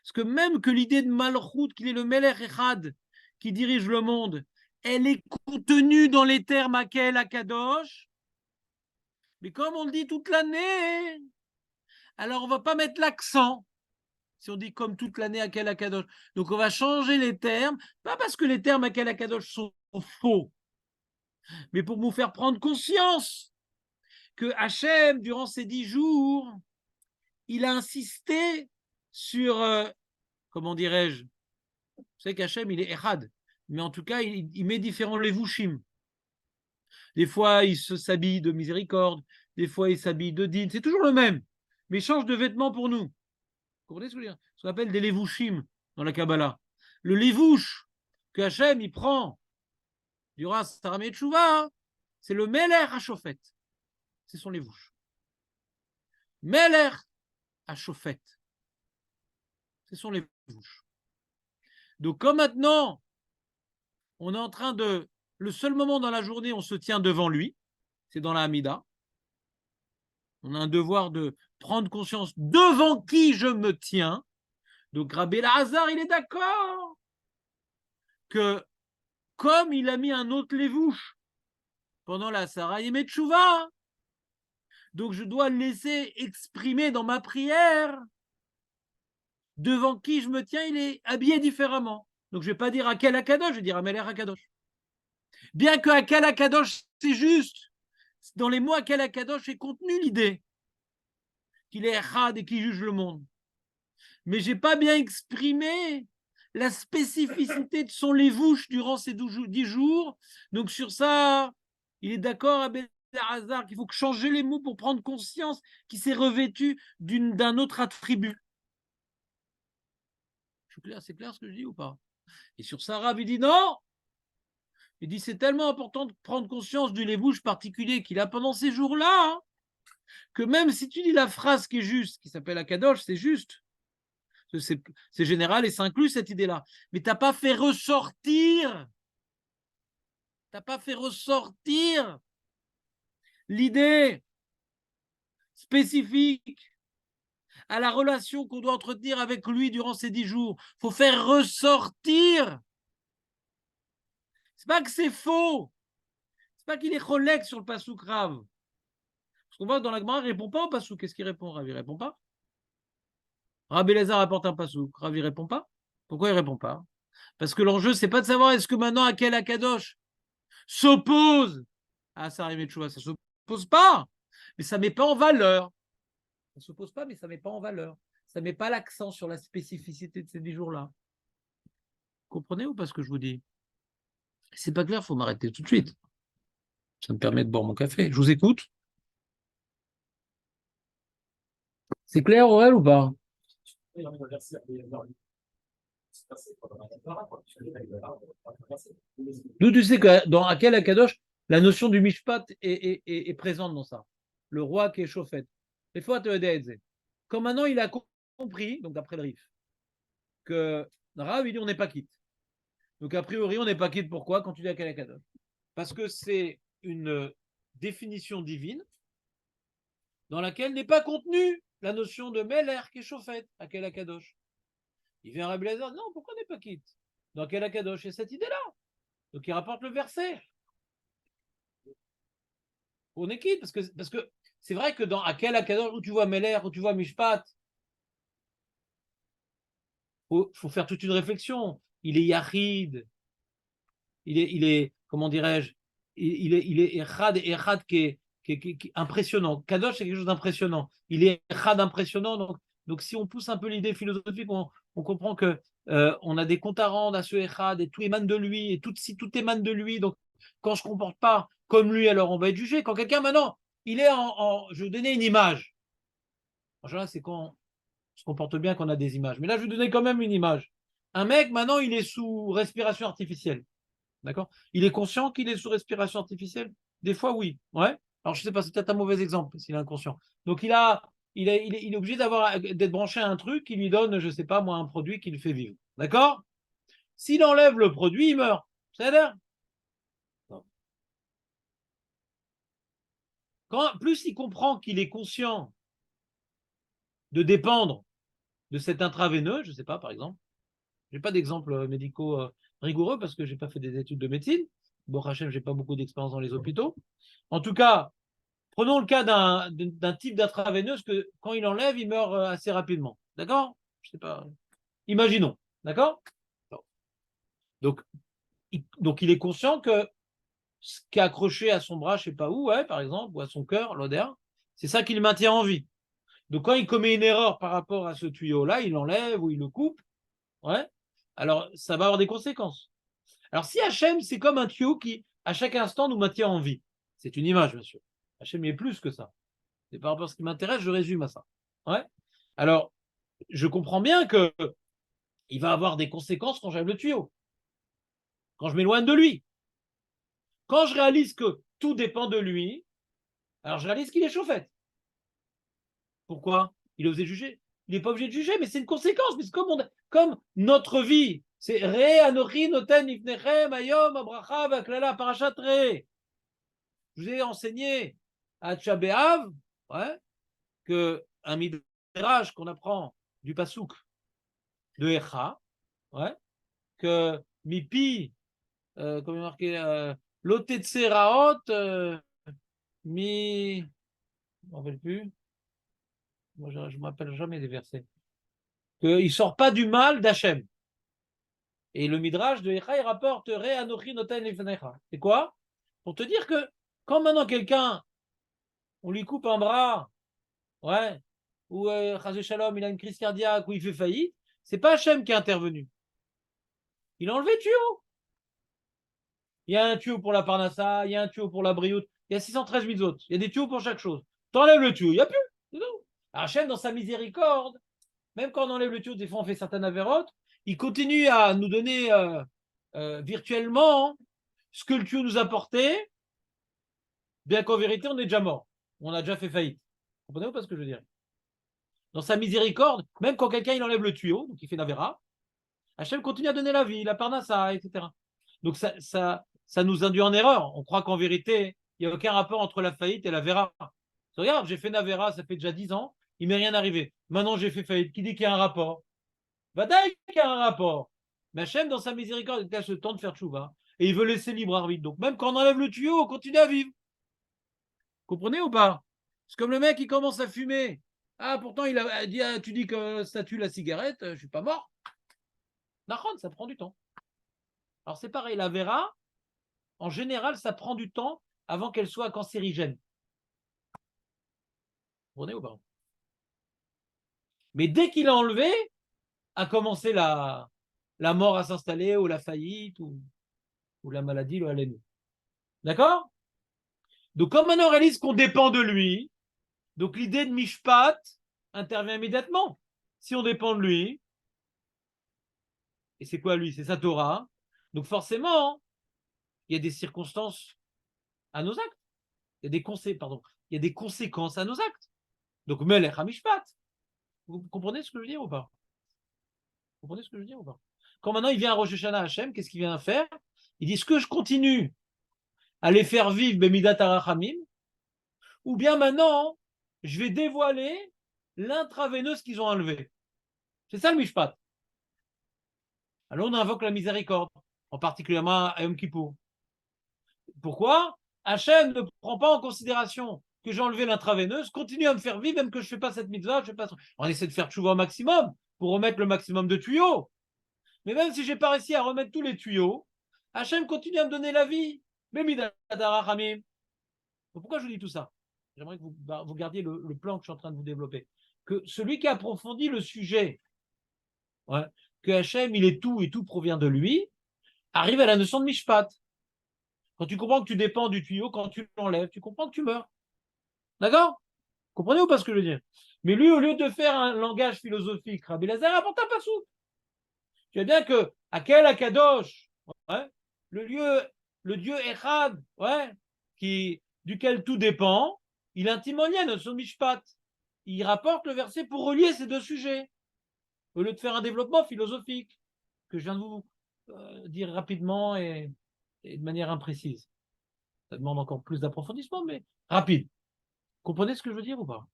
Parce que même que l'idée de malchoute, qu'il est le Meler Echad qui dirige le monde, elle est contenue dans les termes Akel Akadosh. Mais comme on le dit toute l'année, alors on ne va pas mettre l'accent. Si on dit comme toute l'année Akel Akadosh. Donc on va changer les termes, pas parce que les termes Akel Akadosh sont faux, mais pour nous faire prendre conscience que Hachem, durant ces 10 jours, il a insisté sur, comment dirais-je, vous savez qu'Hachem, il est Echad, mais en tout cas, il met différents levushim. Des fois, il s'habille de miséricorde, des fois, il s'habille de din, c'est toujours le même, mais il change de vêtements pour nous. Vous comprenez ce que je veux dire? Ce qu'on appelle des levushim dans la Kabbalah. Le levush que Hachem, il prend durant Saramé Tchouva, c'est le Meler HaShofet. C'est son levush. Meler HaShofet. C'est son levush. Donc, comme maintenant, on est en train de... Le seul moment dans la journée, on se tient devant lui, c'est dans la Hamida. On a un devoir de prendre conscience devant qui je me tiens. Donc, Rabbi Elazar, il est d'accord que comme il a mis un autre lévouche pendant la Sarah Yemé Tchouva, donc je dois le laisser exprimer dans ma prière devant qui je me tiens, il est habillé différemment. Donc je ne vais pas dire Akel Akadosh, je vais dire Ameler Akadosh. Bien que Akel Akadosh, c'est juste, dans les mots Akel Akadosh est contenu l'idée qu'il est Echad et qu'il juge le monde. Mais je n'ai pas bien exprimé la spécificité de son lévouche durant ces 10 jours. Donc sur ça, il est d'accord avec Elazar qu'il faut changer les mots pour prendre conscience qu'il s'est revêtu d'un autre attribut. C'est clair ce que je dis ou pas? Et sur ça, Rav, il dit non. Il dit c'est tellement important de prendre conscience du lévouche particulier qu'il a pendant ces jours-là, hein, que même si tu dis la phrase qui est juste, qui s'appelle Akadosh, c'est juste. C'est général et ça inclut cette idée-là. Mais tu n'as pas fait ressortir l'idée spécifique à la relation qu'on doit entretenir avec lui durant ces 10 jours. Il faut faire ressortir. C'est pas que c'est faux. C'est pas qu'il est cholèque sur le Passouk Rav. Parce qu'on voit que dans la Gemara, il ne répond pas au Passouk. Qu'est-ce qu'il répond, Rav? Il ne répond pas. Rabbi Elazar apporte un Passouk. Rav, il ne répond pas. Pourquoi il ne répond pas? Parce que l'enjeu, c'est pas de savoir est-ce que maintenant Akel Akadosh s'oppose à Sarah Metchoua. Ça ne s'oppose pas, mais ça ne met pas en valeur. Ça ne s'oppose pas, mais ça ne met pas en valeur. Ça ne met pas l'accent sur la spécificité de ces 10 jours-là. Vous comprenez ou pas ce que je vous dis? Si c'est pas clair, il faut m'arrêter tout de suite. Ça me permet de boire mon café. Je vous écoute. C'est clair, Aurel, ou pas? D'où tu sais que dans Akel Akadosh, la notion du Mishpat est présente dans ça. Le roi qui est chauffette. Il faut te aider. Comme maintenant il a compris, donc d'après le Rif, que Rav, il dit on n'est pas quitte. Donc a priori, on n'est pas quitte. Pourquoi? Quand tu dis Akel Akadosh. Parce que c'est une définition divine dans laquelle n'est pas contenu la notion de Meler qui est chauffette, à quel Akadosh. Il vient Rabbi Elazar, non, pourquoi on n'est pas quitte? Dans quel Akadosh? C'est cette idée-là. Donc il rapporte le verset. On est quitte, parce que c'est vrai que dans Akel Akadosh, où tu vois Meler, où tu vois Mishpat, faut faire toute une réflexion. Il est Yachid, il est comment dirais-je, il est Echad, et Echad qui est impressionnant. Kadosh, c'est quelque chose d'impressionnant. Il est Echad impressionnant. Donc, si on pousse un peu l'idée philosophique, on comprend que on a des comptes à rendre à ce Echad, et tout émane de lui, et si tout émane de lui, donc quand je ne comporte pas comme lui, alors on va être jugé. Quand quelqu'un, maintenant, il est je vais donner une image. En général, c'est quand on se comporte bien qu'on a des images. Mais là, je vais donner quand même une image. Un mec, maintenant, il est sous respiration artificielle. D'accord? Il est conscient qu'il est sous respiration artificielle? Des fois, oui. Ouais. Alors, je ne sais pas, c'est peut-être un mauvais exemple s'il est inconscient. Donc, il est obligé d'être branché à un truc qui lui donne, je ne sais pas, moi, un produit qui le fait vivre. D'accord? S'il enlève le produit, il meurt. C'est-à-dire? Plus il comprend qu'il est conscient de dépendre de cet intraveineux, je ne sais pas, par exemple, je n'ai pas d'exemples médicaux rigoureux parce que je n'ai pas fait des études de médecine. Bon, Hachem, je n'ai pas beaucoup d'expérience dans les hôpitaux. En tout cas, prenons le cas d'un type d'intraveineuse que quand il enlève, il meurt assez rapidement. D'accord? Je sais pas. Imaginons. D'accord? Donc, il est conscient que ce qui est accroché à son bras, je ne sais pas où, ouais, par exemple, ou à son cœur, l'odeur, c'est ça qui le maintient en vie. Donc, quand il commet une erreur par rapport à ce tuyau-là, il l'enlève ou il le coupe, ouais, alors ça va avoir des conséquences. Alors, si Hachem, c'est comme un tuyau qui, à chaque instant, nous maintient en vie, c'est une image, bien sûr. Hachem est plus que ça. Et par rapport à ce qui m'intéresse, je résume à ça. Ouais. Alors, je comprends bien que il va avoir des conséquences quand j'aime le tuyau, quand je m'éloigne de lui. Quand je réalise que tout dépend de lui, alors je réalise qu'il est chauffette. Pourquoi? Il est osé juger. Il n'est pas obligé de juger, mais c'est une conséquence. Mais c'est comme notre vie, c'est Re Anochi Noten Ifnechem Ayom Abracha Vaklala Parashat Re. Je vous ai enseigné à Tchabéav, ouais, que un midrash qu'on apprend du pasouk de Echa, ouais, que Mipi, comme il est marqué, Lotetseraot, Mi. Je ne me rappelle plus. Moi, je ne me rappelle jamais des versets. Qu'il ne sort pas du mal d'Hachem. Et le Midrash de Echa, il rapporte Re Anochi Noten Lifnecha. C'est quoi? Pour te dire que quand maintenant quelqu'un, on lui coupe un bras, ouais, ou Chazé Shalom, il a une crise cardiaque, ou il fait faillite, c'est pas Hachem qui est intervenu. Il a enlevé le tuyau. Il y a un tuyau pour la Parnassa, il y a un tuyau pour la Brioute, il y a 613 mitzvot. Il y a des tuyaux pour chaque chose. T'enlèves le tuyau, il n'y a plus. C'est tout. Hachem, dans sa miséricorde, même quand on enlève le tuyau, des fois on fait certaines avérotes, il continue à nous donner virtuellement ce que le tuyau nous a porté, bien qu'en vérité, on est déjà mort. On a déjà fait faillite. Vous comprenez ou pas ce que je veux dire? Dans sa miséricorde, même quand quelqu'un il enlève le tuyau, donc il fait l'avéra, Hachem continue à donner la vie, la parnassa, etc. Donc ça nous induit en erreur. On croit qu'en vérité, il n'y a aucun rapport entre la faillite et la vera. Regarde, j'ai fait Navera, ça fait déjà 10 ans, il ne m'est rien arrivé. Maintenant, j'ai fait faillite. Qui dit qu'il y a un rapport? Vadaï qu'il y a un rapport. Mais Hachem, dans sa miséricorde, il a ce temps de faire tchouva. Et il veut laisser libre arbitre. Donc, même quand on enlève le tuyau, on continue à vivre. Comprenez ou pas? C'est comme le mec qui commence à fumer. Ah, pourtant, il a dit, ah, tu dis que ça tue la cigarette, je ne suis pas mort. Nahon, ça prend du temps. Alors, c'est pareil, la vera, en général, ça prend du temps avant qu'elle soit cancérigène. Vous comprenez ou pas? Mais dès qu'il a enlevé, a commencé la mort à s'installer, ou la faillite, ou la maladie, le LNU. D'accord? Donc, comme maintenant on réalise qu'on dépend de lui, donc l'idée de Mishpat intervient immédiatement. Si on dépend de lui, et c'est quoi lui? C'est sa Torah. Donc forcément, il y a des circonstances à nos actes. Il y a des conséquences à nos actes. Donc, Melech HaMishpat. Vous comprenez ce que je veux dire ou pas? Vous comprenez ce que je veux dire ou pas? Quand maintenant il vient à Rosh Hashanah Hashem, qu'est-ce qu'il vient faire? Il dit, est-ce que je continue à les faire vivre Bemidat Arachamim, ou bien maintenant, je vais dévoiler l'intraveineuse qu'ils ont enlevée. C'est ça le mishpat. Alors on invoque la miséricorde, en particulièrement à Yom Kippour. Pourquoi? Hachem ne prend pas en considération que j'ai enlevé l'intraveineuse, continue à me faire vivre, même que je ne fais pas cette mitzvah, je fais pas... On essaie de faire tchouva au maximum pour remettre le maximum de tuyaux. Mais même si je n'ai pas réussi à remettre tous les tuyaux, Hachem continue à me donner la vie. Pourquoi je vous dis tout ça? J'aimerais que vous gardiez le plan que je suis en train de vous développer. Que celui qui approfondit le sujet, ouais, que Hachem, il est tout et tout provient de lui, arrive à la notion de mishpat. Quand tu comprends que tu dépends du tuyau, quand tu l'enlèves, tu comprends que tu meurs. D'accord? Comprenez ou pas ce que je veux dire? Mais lui, au lieu de faire un langage philosophique, Rabbi Lazare apporte un passou. Tu vois bien que Akel Akadosh, ouais, le Dieu Echad, ouais, duquel tout dépend, il intime en lien notre son mishpat. Il rapporte le verset pour relier ces deux sujets, au lieu de faire un développement philosophique que je viens de vous dire rapidement et de manière imprécise. Ça demande encore plus d'approfondissement, mais rapide. Comprenez ce que je veux dire ou pas?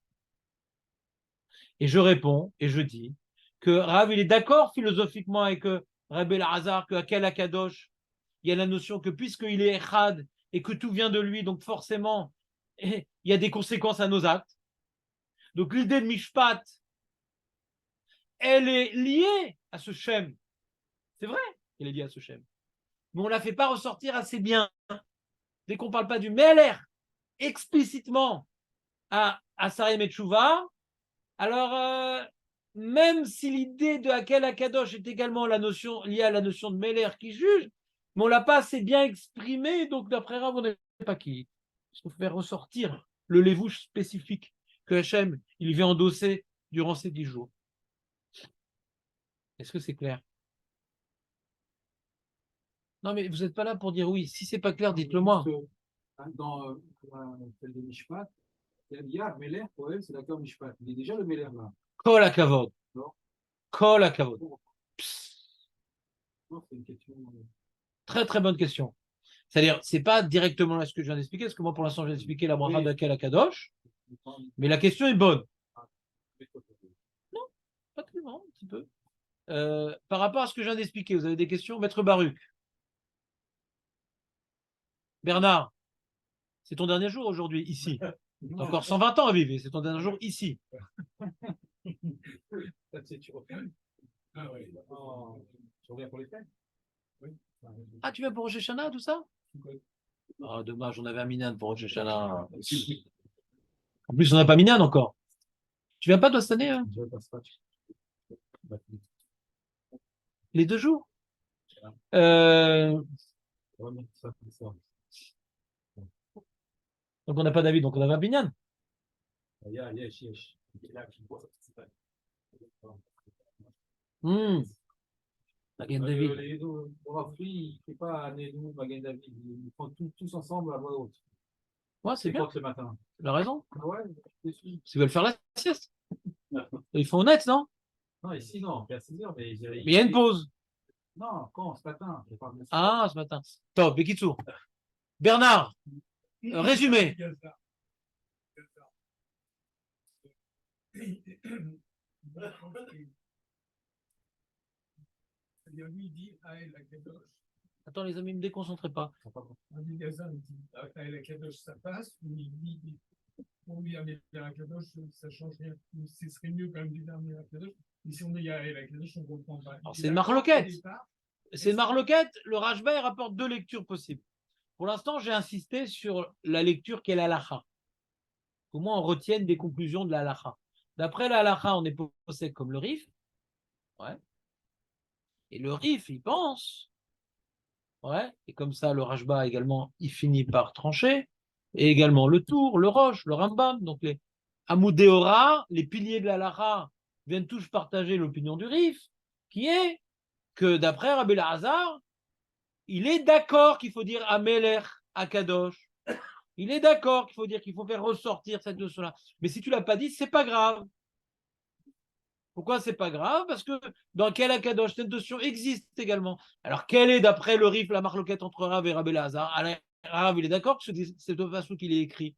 Et je réponds et je dis que Rav, il est d'accord philosophiquement avec Rabbi Elazar, que Akel Akadosh, il y a la notion que puisqu'il est Echad et que tout vient de lui, donc forcément, il y a des conséquences à nos actes. Donc l'idée de Mishpat, elle est liée à ce Shem. C'est vrai qu'elle est liée à ce Shem. Mais on ne la fait pas ressortir assez bien. Dès qu'on ne parle pas du Meler explicitement à Sarem et Tchouva, alors même si l'idée de Akel Akadosh est également liée à la notion de Meler qui juge, mais on ne l'a pas assez bien exprimé, donc d'après Rav, on n'est pas qui. Il faut faire ressortir le lévouche spécifique que Hachem, il vient endosser durant ces 10 jours. Est-ce que c'est clair? Non, mais vous n'êtes pas là pour dire oui. Si c'est pas clair, dites-le moi. Dans celle de Mishpat, il y a Meler, pour elle, c'est d'accord Mishpat. Il est déjà le Meler là. Kol hakavod. Kol hakavod. Non, c'est une question. Très très bonne question. C'est-à-dire, c'est pas directement là ce que je viens d'expliquer, parce que moi pour l'instant je viens d'expliquer la bracha d'Akel Akadosh, mais la question est bonne. Non, pas tellement, un petit peu. Par rapport à ce que je viens d'expliquer, vous avez des questions? Maître Baruch. Bernard, c'est ton dernier jour aujourd'hui, ici. T'as encore 120 ans à vivre, c'est ton dernier jour ici. Ah oui. Tu reviens pour les fêtes? Oui. Ah, tu viens pour Rosh Hashanah, tout ça? Ah, dommage, on avait un Minan pour Rosh Hashanah. En plus, on n'a pas Minan encore. Tu viens pas toi cette année, hein? Je passe pas. Les 2 jours? Donc on n'a pas David, donc on avait un Binyan. Magen David. Il ne fait pas Nénou, Magen David. Ils font tous ensemble à voix haute. Ouais, c'est bien. Le matin. Tu as raison. Ah ouais, Ils veulent faire la sieste. Ils font honnête, non? Non, ici, non, vers 6 heures, mais il y a une pause. Non, quand? Ce matin. Ah, ce matin. Top, Bekitsu. Bernard, résumé. Lui dit Aël Akadosh. Attends, les amis, ne me déconcentrez pas. Rabbi Gazan dit Aël Akadosh, ça passe. Ou il dit pour lui, Aël Akadosh, ça change rien. Ce serait mieux quand même du dernier Akadosh. Mais si on est Aël Akadosh, on ne comprend pas. C'est une marloquette. C'est une marloquette. Le Rashba rapporte 2 lectures possibles. Pour l'instant, j'ai insisté sur la lecture qu'est l'alacha. Au moins, on retienne des conclusions de l'alacha. D'après l'alacha, on est posé comme le Rif. Ouais. Et le Rif, il pense. Ouais. Et comme ça, le Rashba également, il finit par trancher. Et également le Tour, le Roche, le Rambam. Donc les Amoudéora, les piliers de l'alacha, viennent tous partager l'opinion du Rif, qui est que d'après Rabbi Elazar, il est d'accord qu'il faut dire Amelech Akadosh. Il est d'accord qu'il faut dire qu'il faut faire ressortir cette notion-là. Mais si tu ne l'as pas dit, c'est pas grave. Pourquoi c'est pas grave? Parce que dans quel Akadosh, cette notion existe également. Alors, quelle est, d'après le Rif, la marloquette entre Rav et Rabbi Elazar? Rav, il est d'accord que c'est de façon qu'il est écrit.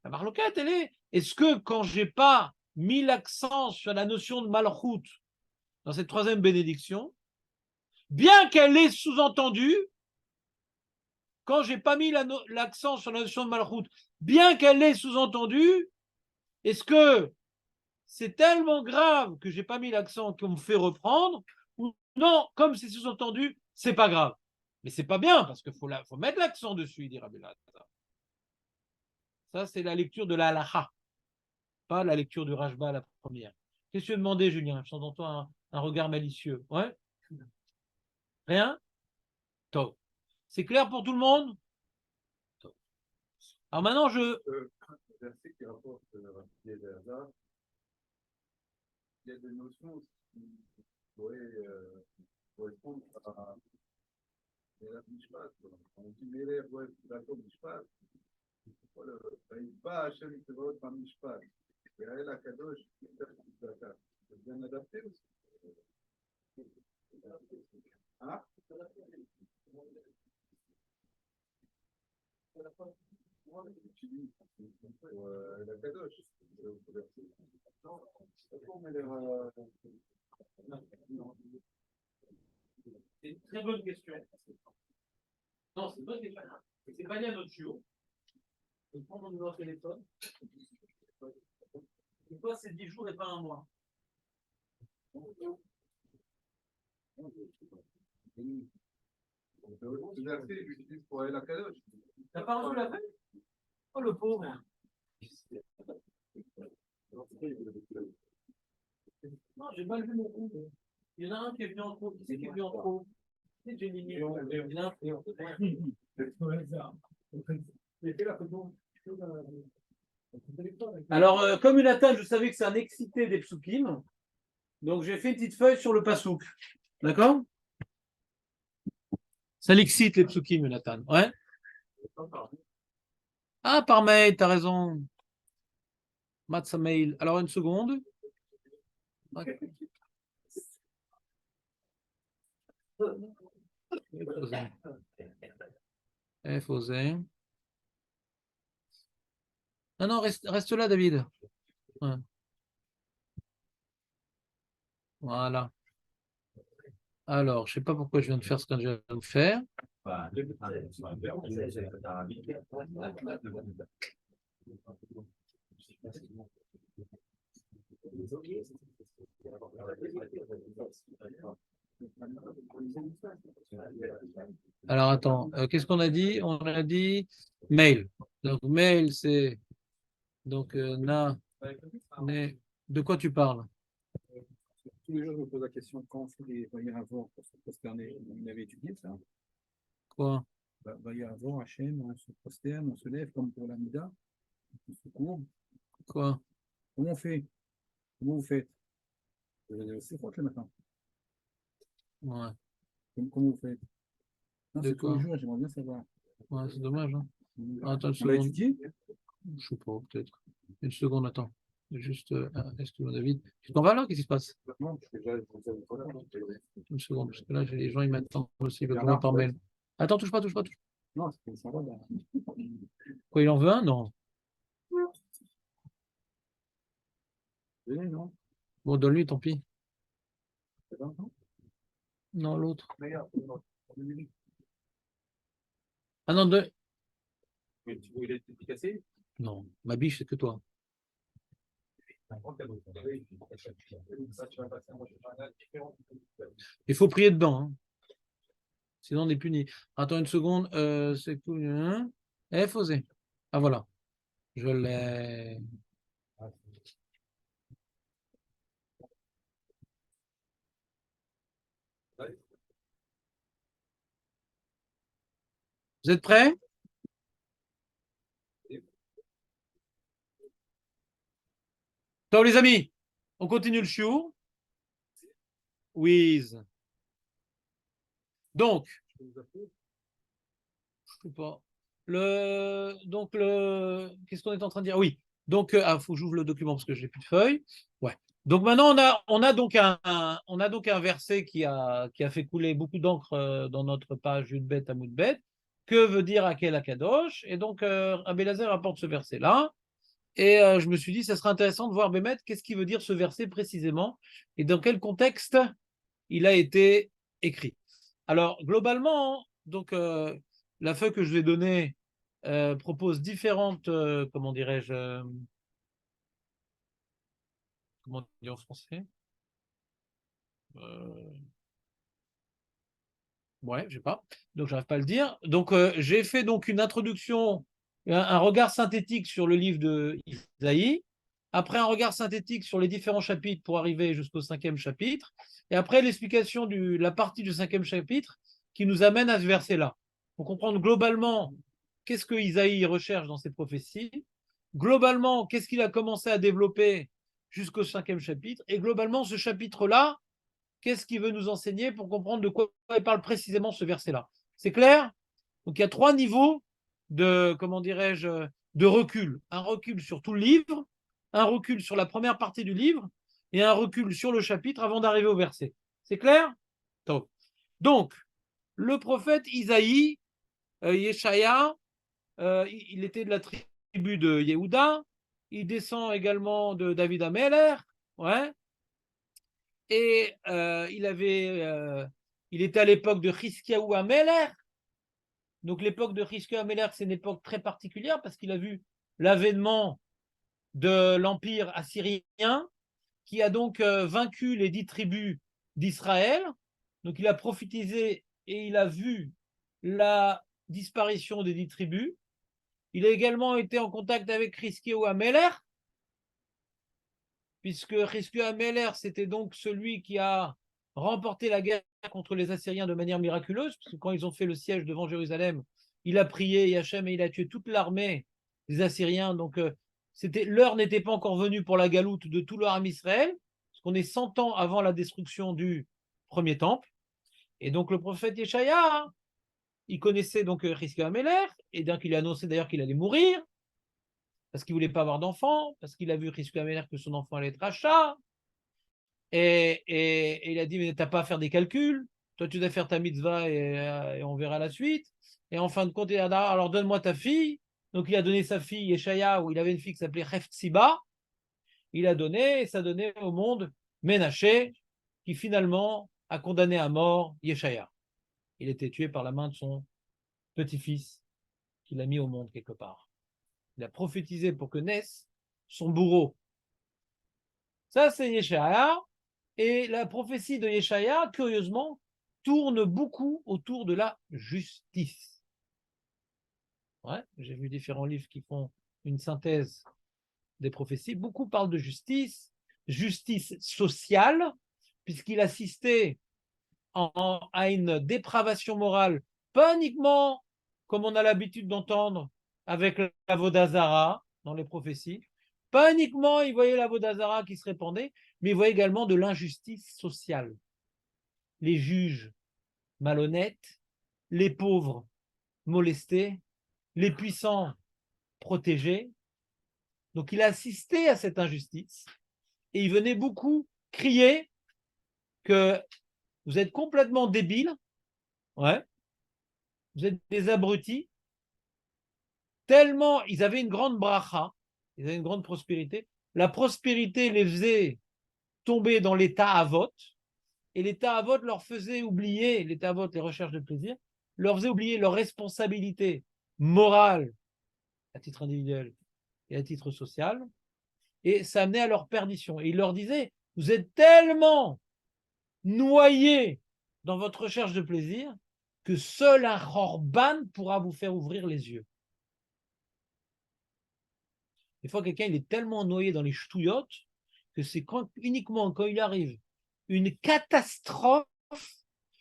La marloquette, elle est, est-ce que quand j'ai pas mis l'accent sur la notion de malchut dans cette troisième bénédiction, bien qu'elle ait sous-entendu, quand j'ai pas mis l'accent sur la notion de malchut, bien qu'elle ait sous-entendu, est-ce que c'est tellement grave que j'ai pas mis l'accent qu'on me fait reprendre, ou non, comme c'est sous-entendu, c'est pas grave. Mais c'est pas bien, parce qu'il faut mettre l'accent dessus, dit Rabbi Elazar. Ça, c'est la lecture de la halacha, pas la lecture du Rashba à la première. Qu'est-ce que tu as demandé, Julien? Je t'entends toi un regard malicieux. Ouais? Rien? Top. C'est clair pour tout le monde? Top. Alors maintenant, Le verset qui rapporte Rabbi Elazar, il y a des notions qui pourraient correspondre à la Mishpat. On dit Melech, ouais, d'accord, Mishpat. Pas Hachem Yisrael par Mishpat. Et à la Kadosh, c'est bien adapté aussi. Hein? La Kadosh. C'est une très bonne question. Non, c'est une bonne question. C'est pas lié à notre chiot. Je prends mon numéro de téléphone. Pourquoi c'est 10 jours et pas un mois? Ce verset, j'utilise pour aller à la Kadosh. T'as pas reçu la feuille? Oh, le pauvre. Non, j'ai mal vu mon compte. Il y en a un qui est venu en trop. Qui c'est qui est venu en trop? C'est Jenny. Il y en a un. Alors, comme Jonathan, je savais que c'est un excité des psukim, donc j'ai fait une petite feuille sur le pasouk. D'accord? Ça l'excite les psukim, Jonathan. Ouais? Ah, par mail, t'as raison. Matza mail. Alors, une seconde. Ouais. F-O-Z. Non, reste là, David. Ouais. Voilà. Alors, je ne sais pas pourquoi je viens de faire ce que je viens de faire. Alors, attends, qu'est-ce qu'on a dit? On a dit mail. Donc, mail, c'est... Donc, de quoi tu parles? Tous les jours, je me pose la question quand on fait des Vaïr avant pour se prosterner. On avait étudié ça. Quoi? Vaïr avant, Hachem, on se prosterne, on se lève comme pour la Mida, on se courbe. Quoi? Comment on fait? Comment vous faites? C'est fort le matin. Ouais. Comment vous faites? Non, De c'est tous les quoi? jours, j'aimerais bien savoir. Ouais, c'est dommage. Hein? Attends une On l'a seconde. étudié? Je sais pas, peut-être. Une seconde, attends. Juste, excuse-moi, David. Tu t'en vas là? Qu'est-ce qui se passe? Non, parce que déjà, Une seconde, parce que là, j'ai les gens, ils m'attendent aussi. Ils veulent Bernard, par mail. Attends, touche pas, touche pas, touche pas. Non, c'est ça va. Quoi, il en veut un? Non. Non? Bon, donne-lui, tant pis. C'est bon, non? Non, l'autre. Regarde, Ah non, deux. il est cassé? Non, ma biche, c'est que toi. Il faut prier dedans. Hein. Sinon, on est puni. Attends une seconde. C'est cool. Hein? Fausé. Ah, voilà. Je l'ai. Vous êtes prêts? Ciao les amis, on continue le show. With. Donc, je sais pas. Qu'est-ce qu'on est en train de dire? Oui. Donc, faut que j'ouvre le document parce que j'ai plus de feuilles. Ouais. Donc maintenant, on a donc un verset qui a fait couler beaucoup d'encre dans notre page Yudbet à Moudbet. Que veut dire Akel Akadosh? Et donc, Rabbi Elazar apporte ce verset-là. Et je me suis dit, ça serait intéressant de voir Bémet, qu'est-ce qui veut dire ce verset précisément et dans quel contexte il a été écrit. Alors, globalement, donc, la feuille que je vous ai donnée propose différentes, comment dirais-je, comment on dit en français ouais, je sais pas, donc j'arrive pas à le dire. Donc, j'ai fait donc une introduction, un regard synthétique sur le livre de Isaïe, après un regard synthétique sur les différents chapitres pour arriver jusqu'au 5e chapitre, et après l'explication de la partie du 5e chapitre qui nous amène à ce verset-là. Pour comprendre globalement qu'est-ce que Isaïe recherche dans ses prophéties, globalement qu'est-ce qu'il a commencé à développer jusqu'au 5e chapitre, et globalement ce chapitre-là, qu'est-ce qu'il veut nous enseigner pour comprendre de quoi il parle précisément ce verset-là. C'est clair? Donc il y a 3 niveaux de, comment dirais-je, de recul. Un recul sur tout le livre, un recul sur la première partie du livre et un recul sur le chapitre avant d'arriver au verset. C'est clair? Donc, le prophète Isaïe, Yeshaya, il était de la tribu de Yehuda, il descend également de David Ameller, ouais. Et il était à l'époque de Chizkiyahu Ameller. Donc l'époque de Chizkiyahu Ameller, c'est une époque très particulière parce qu'il a vu l'avènement de l'empire assyrien qui a donc vaincu les 10 tribus d'Israël. Donc il a prophétisé et il a vu la disparition des 10 tribus. Il a également été en contact avec Chizkiyahu Ameller, puisque Chizkiyahu Ameller, c'était donc celui qui a remporté la guerre contre les Assyriens de manière miraculeuse, parce que quand ils ont fait le siège devant Jérusalem, il a prié Hachem et il a tué toute l'armée des Assyriens. Donc, l'heure n'était pas encore venue pour la galoute de tout leur âme Israël, parce qu'on est 100 ans avant la destruction du premier temple. Et donc, le prophète Yeshaya, il connaissait donc Chizkiyahu Ameller, et donc il a annoncé d'ailleurs qu'il allait mourir, parce qu'il ne voulait pas avoir d'enfant, parce qu'il a vu Chizkiyahu Ameller que son enfant allait être Racha. Et il a dit, mais t'as pas à faire des calculs, toi tu dois faire ta mitzvah et on verra la suite. Et en fin de compte, il a dit, alors donne-moi ta fille. Donc il a donné sa fille, Yeshaya, où il avait une fille qui s'appelait Heftsiba. Il a donné, et ça donnait au monde Ménaché, qui finalement a condamné à mort Yeshaya. Il était tué par la main de son petit-fils qu'il a mis au monde quelque part. Il a prophétisé pour que naisse son bourreau. Ça, c'est Yeshaya. Et la prophétie de Yeshaya, curieusement, tourne beaucoup autour de la justice. Ouais, j'ai vu différents livres qui font une synthèse des prophéties. Beaucoup parlent de justice, justice sociale, puisqu'il assistait à une dépravation morale, pas uniquement comme on a l'habitude d'entendre avec la Vodazara dans les prophéties, pas uniquement il voyait la Vodazara qui se répandait, mais il voyait également de l'injustice sociale. Les juges malhonnêtes, les pauvres molestés, les puissants protégés. Donc il a assisté à cette injustice et il venait beaucoup crier que vous êtes complètement débiles, ouais, vous êtes des abrutis, tellement ils avaient une grande bracha, ils avaient une grande prospérité. La prospérité les faisait tomber dans l'état avot, et l'état avot leur faisait oublier, l'état avot, les recherches de plaisir, leur faisait oublier leur responsabilité morale à titre individuel et à titre social, et ça amenait à leur perdition. Et il leur disait, vous êtes tellement noyés dans votre recherche de plaisir que seul un Khorban pourra vous faire ouvrir les yeux. Des fois, quelqu'un il est tellement noyé dans les ch'touillottes que c'est uniquement quand il arrive une catastrophe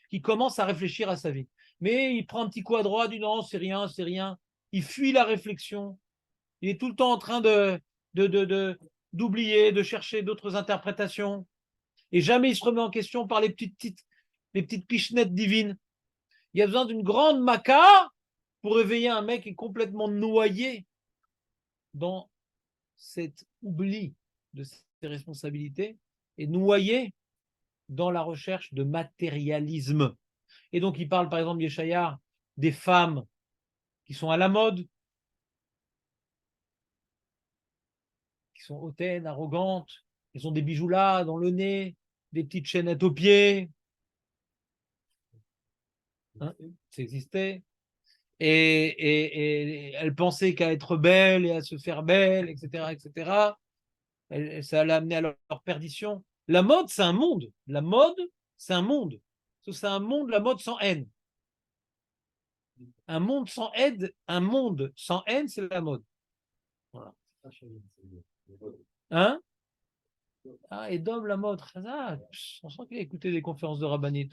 qu'il commence à réfléchir à sa vie. Mais il prend un petit coup à droite, il dit non, c'est rien, c'est rien. Il fuit la réflexion. Il est tout le temps en train d'oublier, de chercher d'autres interprétations. Et jamais il se remet en question par les petites pichenettes divines. Il y a besoin d'une grande maca pour réveiller un mec qui est complètement noyé dans cet oubli de ses responsabilités et noyé dans la recherche de matérialisme. Et donc, il parle, par exemple, Yeshaya, des femmes qui sont à la mode, qui sont hautaines, arrogantes. Ils ont des bijoux là, dans le nez, des petites chaînettes aux pieds. Hein, ça existait. Et elle pensait qu'à être belle et à se faire belle, etc., etc. Ça l'a amené à leur perdition. La mode, c'est un monde. La mode, c'est un monde. C'est un monde, la mode sans haine. Un monde sans haine, c'est la mode. Voilà. Hein? Ah, et Dom, la mode. Ah, on sent qu'il a écouté des conférences de Rabbanit.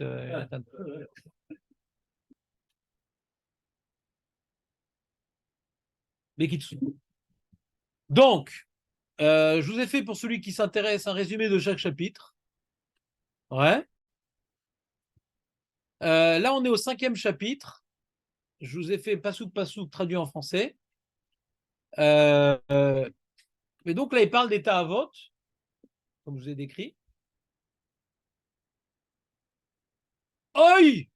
Donc, je vous ai fait, pour celui qui s'intéresse, un résumé de chaque chapitre. Ouais. Là, on est au 5e chapitre. Je vous ai fait pasouk traduit en français. Mais donc là, il parle des ta'avot, comme je vous ai décrit. Oi!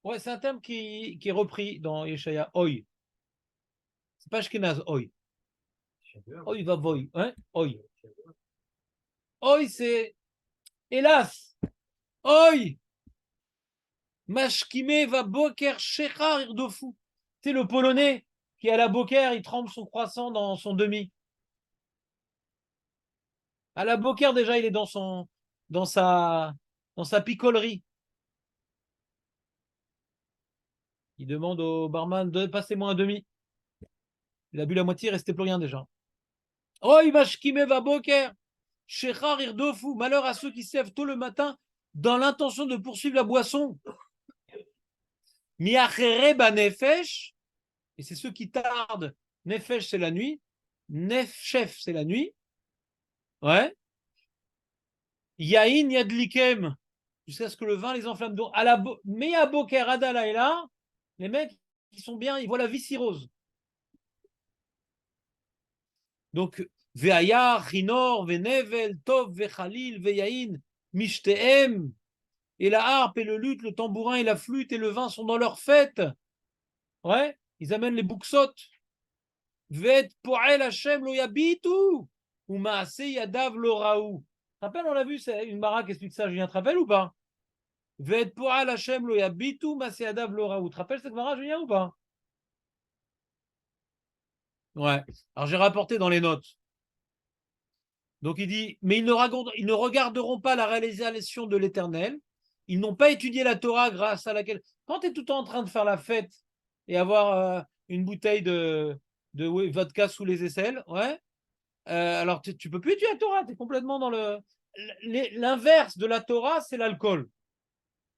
Ouais, c'est un terme qui est repris dans Yeshaya. Oi. C'est pas Ashkenaz, oi. Oi va voy. Hein? Oi. Oi, c'est hélas. Oi! Mashkime va boker shechar irdofu. C'est le Polonais qui à la boker, il trempe son croissant dans son demi. À la boker, déjà, il est dans sa picolerie. Il demande au barman de passer moi un demi. Il a bu la moitié, il restait plus rien déjà. Oi mashkime va boker shechar irdofu. Malheur à ceux qui se lèvent tôt le matin dans l'intention de poursuivre la boisson. Miachere ba nefesh. Et c'est ceux qui tardent. Nefesh, c'est la nuit. Nefchef, c'est la nuit. Ouais. Yahin yadlikem. Jusqu'à ce que le vin les enflamme. Donc, mais à Boker Adalaïla, les mecs, ils sont bien, ils voient la vie si rose. Donc, Ve'ayar, Rinor, Ve'nevel, Tov, Ve'chalil, Ve'yahin, Mishtehem. Et la harpe et le luth, le tambourin et la flûte et le vin sont dans leur fête. Ouais. Ils amènent les bouksotes. Vet po'el Hashem lo yabitu. Ou maase yadav lo raou. Rappelle, on l'a vu, c'est une mara qui explique ça, Julien, te rappelles ou pas? Vet po'el Hashem lo yabitu, maase yadav lo raou. Tu te rappelles cette mara, Julien, ou pas? Ouais. Alors j'ai rapporté dans les notes. Donc il dit, mais ils ne regarderont pas la réalisation de l'Éternel. Ils n'ont pas étudié la Torah grâce à laquelle. Quand tu es tout le temps en train de faire la fête et avoir une bouteille de vodka sous les aisselles, ouais. Alors tu peux plus étudier la Torah. Tu es complètement dans l'inverse de la Torah, c'est l'alcool.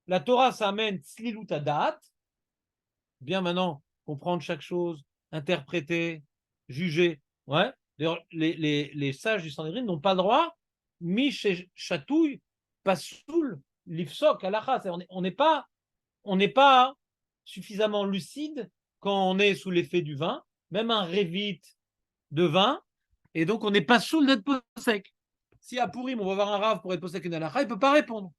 La Torah, ça amène slilut adat. Bien maintenant, comprendre chaque chose, interpréter, juger. Ouais. D'ailleurs, les sages du Sanhédrin n'ont pas le droit, mi chatouille, pas soul, l'ifsok, halakha. On n'est pas suffisamment lucide quand on est sous l'effet du vin, même un révite de vin, et donc on n'est pas saoul d'être possèque. Si à Pourim, on va voir un rave pour être possèque une halakha, il ne peut pas répondre.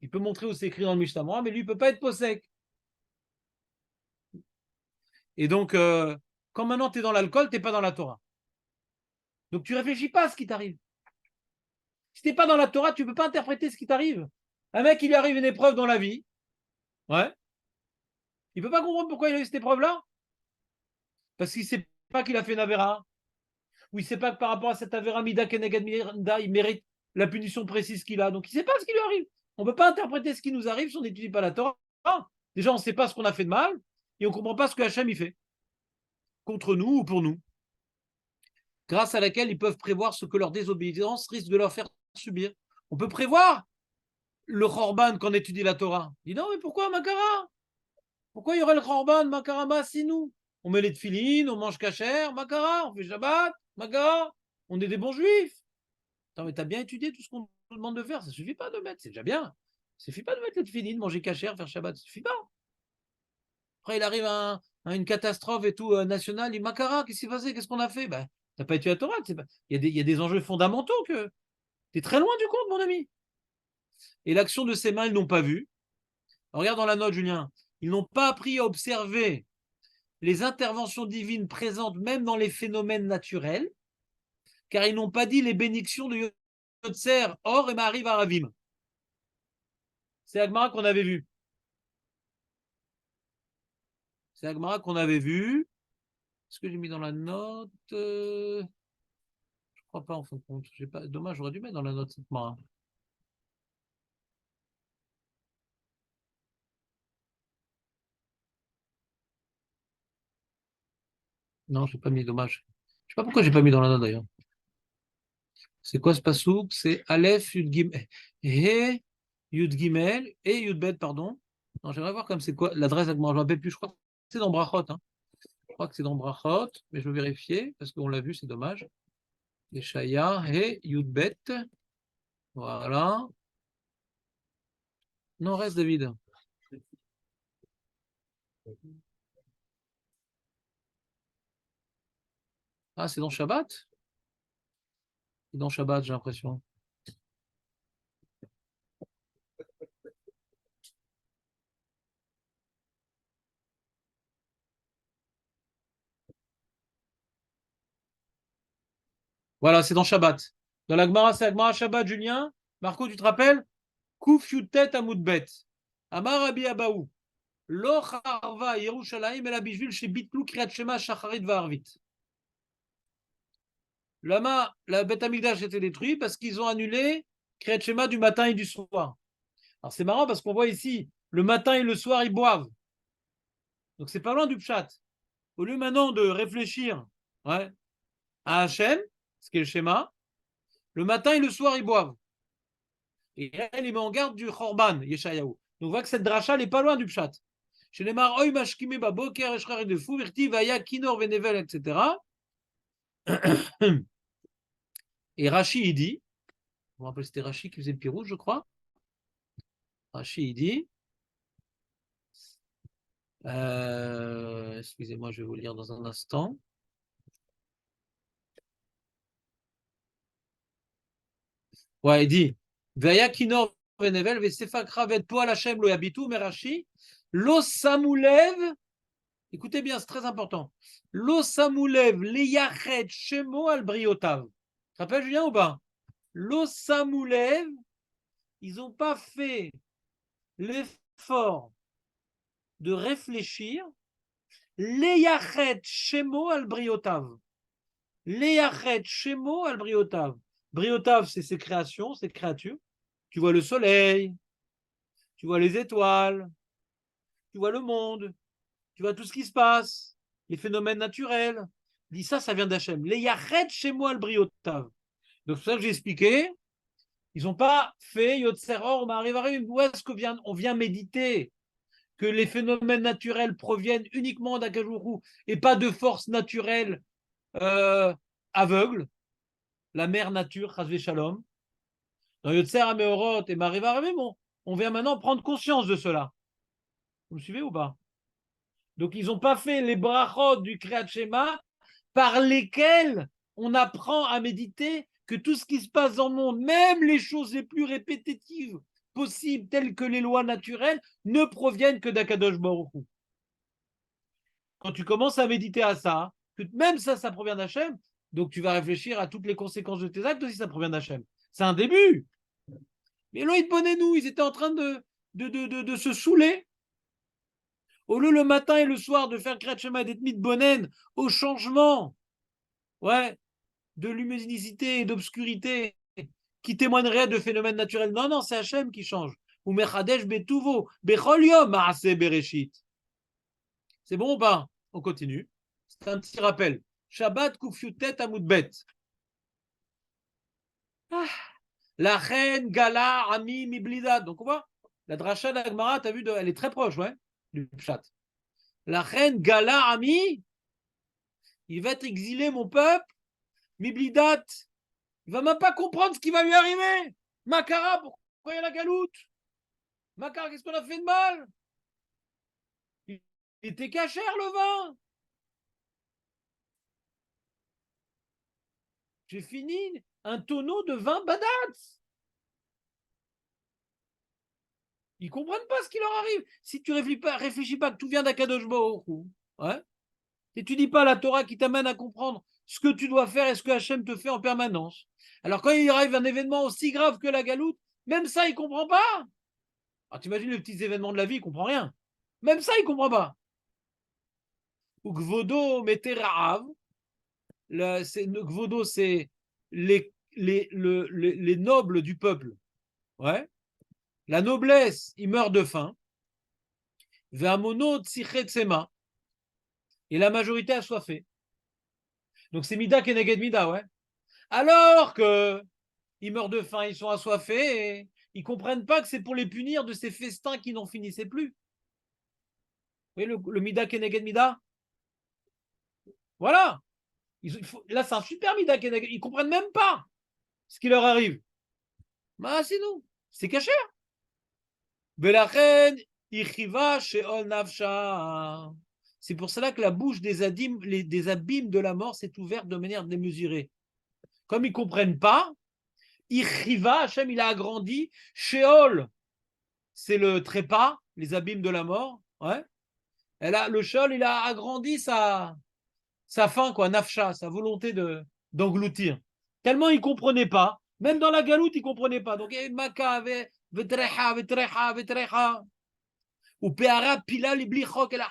Il peut montrer où c'est écrit dans le Mishnah Torah, mais lui, il ne peut pas être possèque. Et donc, quand maintenant tu es dans l'alcool, tu n'es pas dans la Torah. Donc tu ne réfléchis pas à ce qui t'arrive. Si tu n'es pas dans la Torah, tu ne peux pas interpréter ce qui t'arrive. Un mec, il lui arrive une épreuve dans la vie. Ouais. Il ne peut pas comprendre pourquoi il a eu cette épreuve-là. Parce qu'il ne sait pas qu'il a fait une avéra. Ou il ne sait pas que par rapport à cette avéra, Mida Kenegad Mida, il mérite la punition précise qu'il a. Donc il ne sait pas ce qui lui arrive. On ne peut pas interpréter ce qui nous arrive si on n'étudie pas la Torah. Déjà, on ne sait pas ce qu'on a fait de mal et on ne comprend pas ce que Hachem il fait. Contre nous ou pour nous. Grâce à laquelle ils peuvent prévoir ce que leur désobéissance risque de leur faire subir. On peut prévoir le Khorban quand on étudie la Torah. Il dit non, mais pourquoi Makara? Pourquoi il y aurait le Khorban, Makara, si nous? On met les tefilines, on mange kasher, Makara, on fait Shabbat, Makara, on est des bons juifs. Attends, mais t'as bien étudié tout ce qu'on nous demande de faire, ça suffit pas de mettre, c'est déjà bien. Ça suffit pas de mettre les tefilines, manger kasher, faire Shabbat, ça suffit pas. Après, il arrive à une catastrophe et tout nationale, il dit Makara, qu'est-ce qui s'est passé? Qu'est-ce qu'on a fait? Ben, t'as pas étudié la Torah, il y a des enjeux fondamentaux que t'es très loin du compte, mon ami. Et l'action de ses mains, ils n'ont pas vu. Regarde dans la note, Julien. Ils n'ont pas appris à observer les interventions divines présentes même dans les phénomènes naturels, car ils n'ont pas dit les bénédictions de Yotzer, Or et Marie Varavim. C'est la Gemara qu'on avait vu. C'est la Gemara qu'on avait vu. Est-ce que j'ai mis dans la note Je crois pas en fin de compte. Pas... Dommage, j'aurais dû mettre dans la note cette Gemara. Non, j'ai pas mis, dommage. Je sais pas pourquoi j'ai pas mis dans la note d'ailleurs. C'est quoi ce pasouk? C'est Aleph, Yud Gimel, He, Yud Gimel et Yud Bet, pardon. Non, j'aimerais voir comme c'est quoi l'adresse, je ne me rappelle plus, je crois que c'est dans Brachot. Hein. Je crois que c'est dans Brachot, mais je vais vérifier parce qu'on l'a vu, c'est dommage. Yeshaya, He, Yud Bet. Voilà. Non, reste David. Ah, c'est dans Shabbat? C'est dans Shabbat, j'ai l'impression. Voilà, c'est dans Shabbat. Dans la Gemara, c'est la Gemara Shabbat, Julien. Marco, tu te rappelles? Kouf Yutet Amoudbet. Amar Rabbi Abaou. Lo Charva Yerushalayim El Abishvil chez Bitlu Kriyat Shema Shacharit Varvit. Lama, la Beth Amikdash était détruite parce qu'ils ont annulé Kriyat Shema du matin et du soir. Alors c'est marrant parce qu'on voit ici, le matin et le soir, ils boivent. Donc c'est pas loin du Pshat. Au lieu maintenant de réfléchir à Hachem, ce qui est le schéma, le matin et le soir, ils boivent. Et elle, il met en garde du Chorban, Yeshayahu. Donc on voit que cette dracha n'est pas loin du Pshat. Chez les mar Oy Mashkime Baboker, Eshrar de Fou, Virti, Vaya, Kinor, Venevel, etc. Et Rashi, il dit, je me rappelle, c'était Rashi qui faisait le pirouge, je crois. Rashi, il dit, excusez-moi, je vais vous lire dans un instant. Ouais, il dit, Vaya, Kinor, Venevel, Vesefak, Ravet, Poal, Hachem, Lo Yabitu, Merashi, Lo Samoulev. Écoutez bien, c'est très important. Lo Samoulev, Leyachet, Shemo, Albriotav. Tu te rappelles, Julien, ou pas? Lo Samoulev, ils n'ont pas fait l'effort de réfléchir. Leyachet, Shemo, Albriotav. Leyachet, Shemo, Albriotav. Briotav, c'est ses créations, ses créatures. Tu vois le soleil, tu vois les étoiles, tu vois le monde, tu vois tout ce qui se passe, les phénomènes naturels. Dis ça, ça vient d'Hachem. Les yachet chez moi le briotav. Donc, c'est ça que j'ai expliqué. Ils n'ont pas fait Yotzeror, Marivarim. Où est-ce qu'on vient méditer que les phénomènes naturels proviennent uniquement d'Akajuru et pas de forces naturelles aveugles, la mère nature, Chazvé Shalom. Dans Yotzer Ameorot et Marivarim, on vient maintenant prendre conscience de cela. Vous me suivez ou pas? Donc, ils n'ont pas fait les brachot du Kriyat Shema par lesquels on apprend à méditer que tout ce qui se passe dans le monde, même les choses les plus répétitives possibles, telles que les lois naturelles, ne proviennent que d'Akadosh Baruch Hu. Quand tu commences à méditer à ça, que même ça provient d'Hachem, donc tu vas réfléchir à toutes les conséquences de tes actes aussi, ça provient d'Hachem. C'est un début. Mais Loïd Bonenou, ils étaient en train de se saouler. Au lieu le matin et le soir de faire Kriyat Shema et d'être mis de bonen au changement de luminosité et d'obscurité qui témoignerait de phénomènes naturels. Non, non, c'est Hachem qui change. Ou Mechadesh Betuvo, Bechol Yom Maaseh Bereshit. C'est bon ou pas? On continue. C'est un petit rappel. Shabbat Kufyutet Amoudbet. La reine Gala Ami Miblida. Donc on voit, la dracha d'Agmara, tu as vu, elle est très proche, du Pshat. La reine Gala Ami, il va être exilé, mon peuple. Miblidat, il va même pas comprendre ce qui va lui arriver. Makara, pourquoi il y a la galoute? Makara, qu'est-ce qu'on a fait de mal? Il était cachère, le vin. J'ai fini un tonneau de vin badats. Ils comprennent pas ce qui leur arrive. Si tu réfléchis pas que tout vient d'Akadosh Baruch Hu, T'étudies pas la Torah qui t'amène à comprendre ce que tu dois faire et ce que Hachem te fait en permanence. Alors quand il arrive un événement aussi grave que la galoute, même ça, il comprend pas. Alors t'imagines les petits événements de la vie, il comprend rien. Même ça, il comprend pas. Ou Gvodo Meteraav, Gvodo, c'est les nobles du peuple. Ouais. La noblesse, il meurt de faim. Ve'amono tzichet et la majorité a soifé. Donc c'est Mida Keneged Mida, ouais. Alors que ils meurent de faim, ils sont assoiffés et ils comprennent pas que c'est pour les punir de ces festins qui n'en finissaient plus. Vous voyez le Mida Keneged Mida? Voilà. Là, c'est un super Mida Keneged. Ils comprennent même pas ce qui leur arrive. Bah, c'est nous. C'est caché. Belachen, Ichiva, Sheol Nafsha. C'est pour cela que la bouche des abîmes de la mort s'est ouverte de manière démesurée. Comme ils ne comprennent pas, Ichiva, Hachem, il a agrandi. Sheol, c'est le trépas, les abîmes de la mort. Ouais. Le Sheol, il a agrandi sa faim, quoi, Nafsha, sa volonté d'engloutir. Tellement il ne comprenait pas. Même dans la galoute, il ne comprenait pas. Donc, Maka, Vetrecha, Vetrecha, Vetrecha. Ou Peara, Pila, Liblichok, elle a.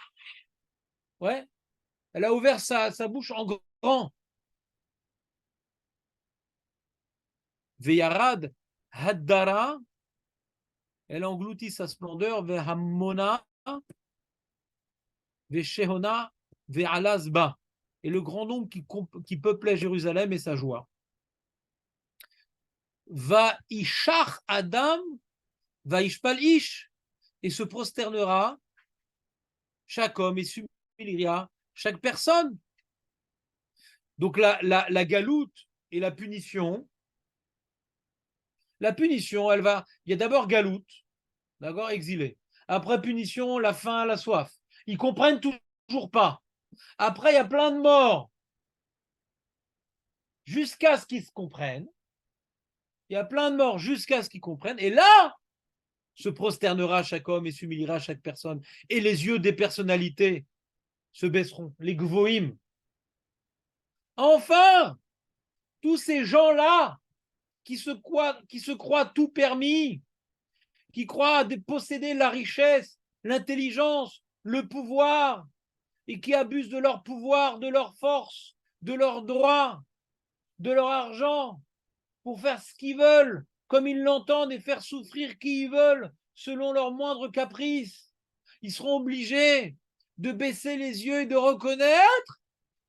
Ouais. Elle a ouvert sa bouche en grand. Veyarad, Haddara, elle engloutit sa splendeur, Vehamona, Veshehona, Ve'alazba, et le grand nombre qui peuplait Jérusalem et sa joie. Va Ishach Adam, va Ishpal Ish, et se prosternera chaque homme et s'humiliera chaque personne. Donc la galoute et la punition, elle va, il y a d'abord galoute, d'accord, exilé. Après punition, la faim, la soif. Ils comprennent toujours pas. Après, il y a plein de morts. Jusqu'à ce qu'ils se comprennent. Il y a plein de morts jusqu'à ce qu'ils comprennent. Et là, se prosternera chaque homme et s'humiliera chaque personne. Et les yeux des personnalités se baisseront. Les gvoïm. Enfin, tous ces gens-là qui se croient tout permis, qui croient posséder la richesse, l'intelligence, le pouvoir, et qui abusent de leur pouvoir, de leur force, de leurs droits, de leur argent, pour faire ce qu'ils veulent, comme ils l'entendent, et faire souffrir qui ils veulent, selon leurs moindres caprices. Ils seront obligés de baisser les yeux et de reconnaître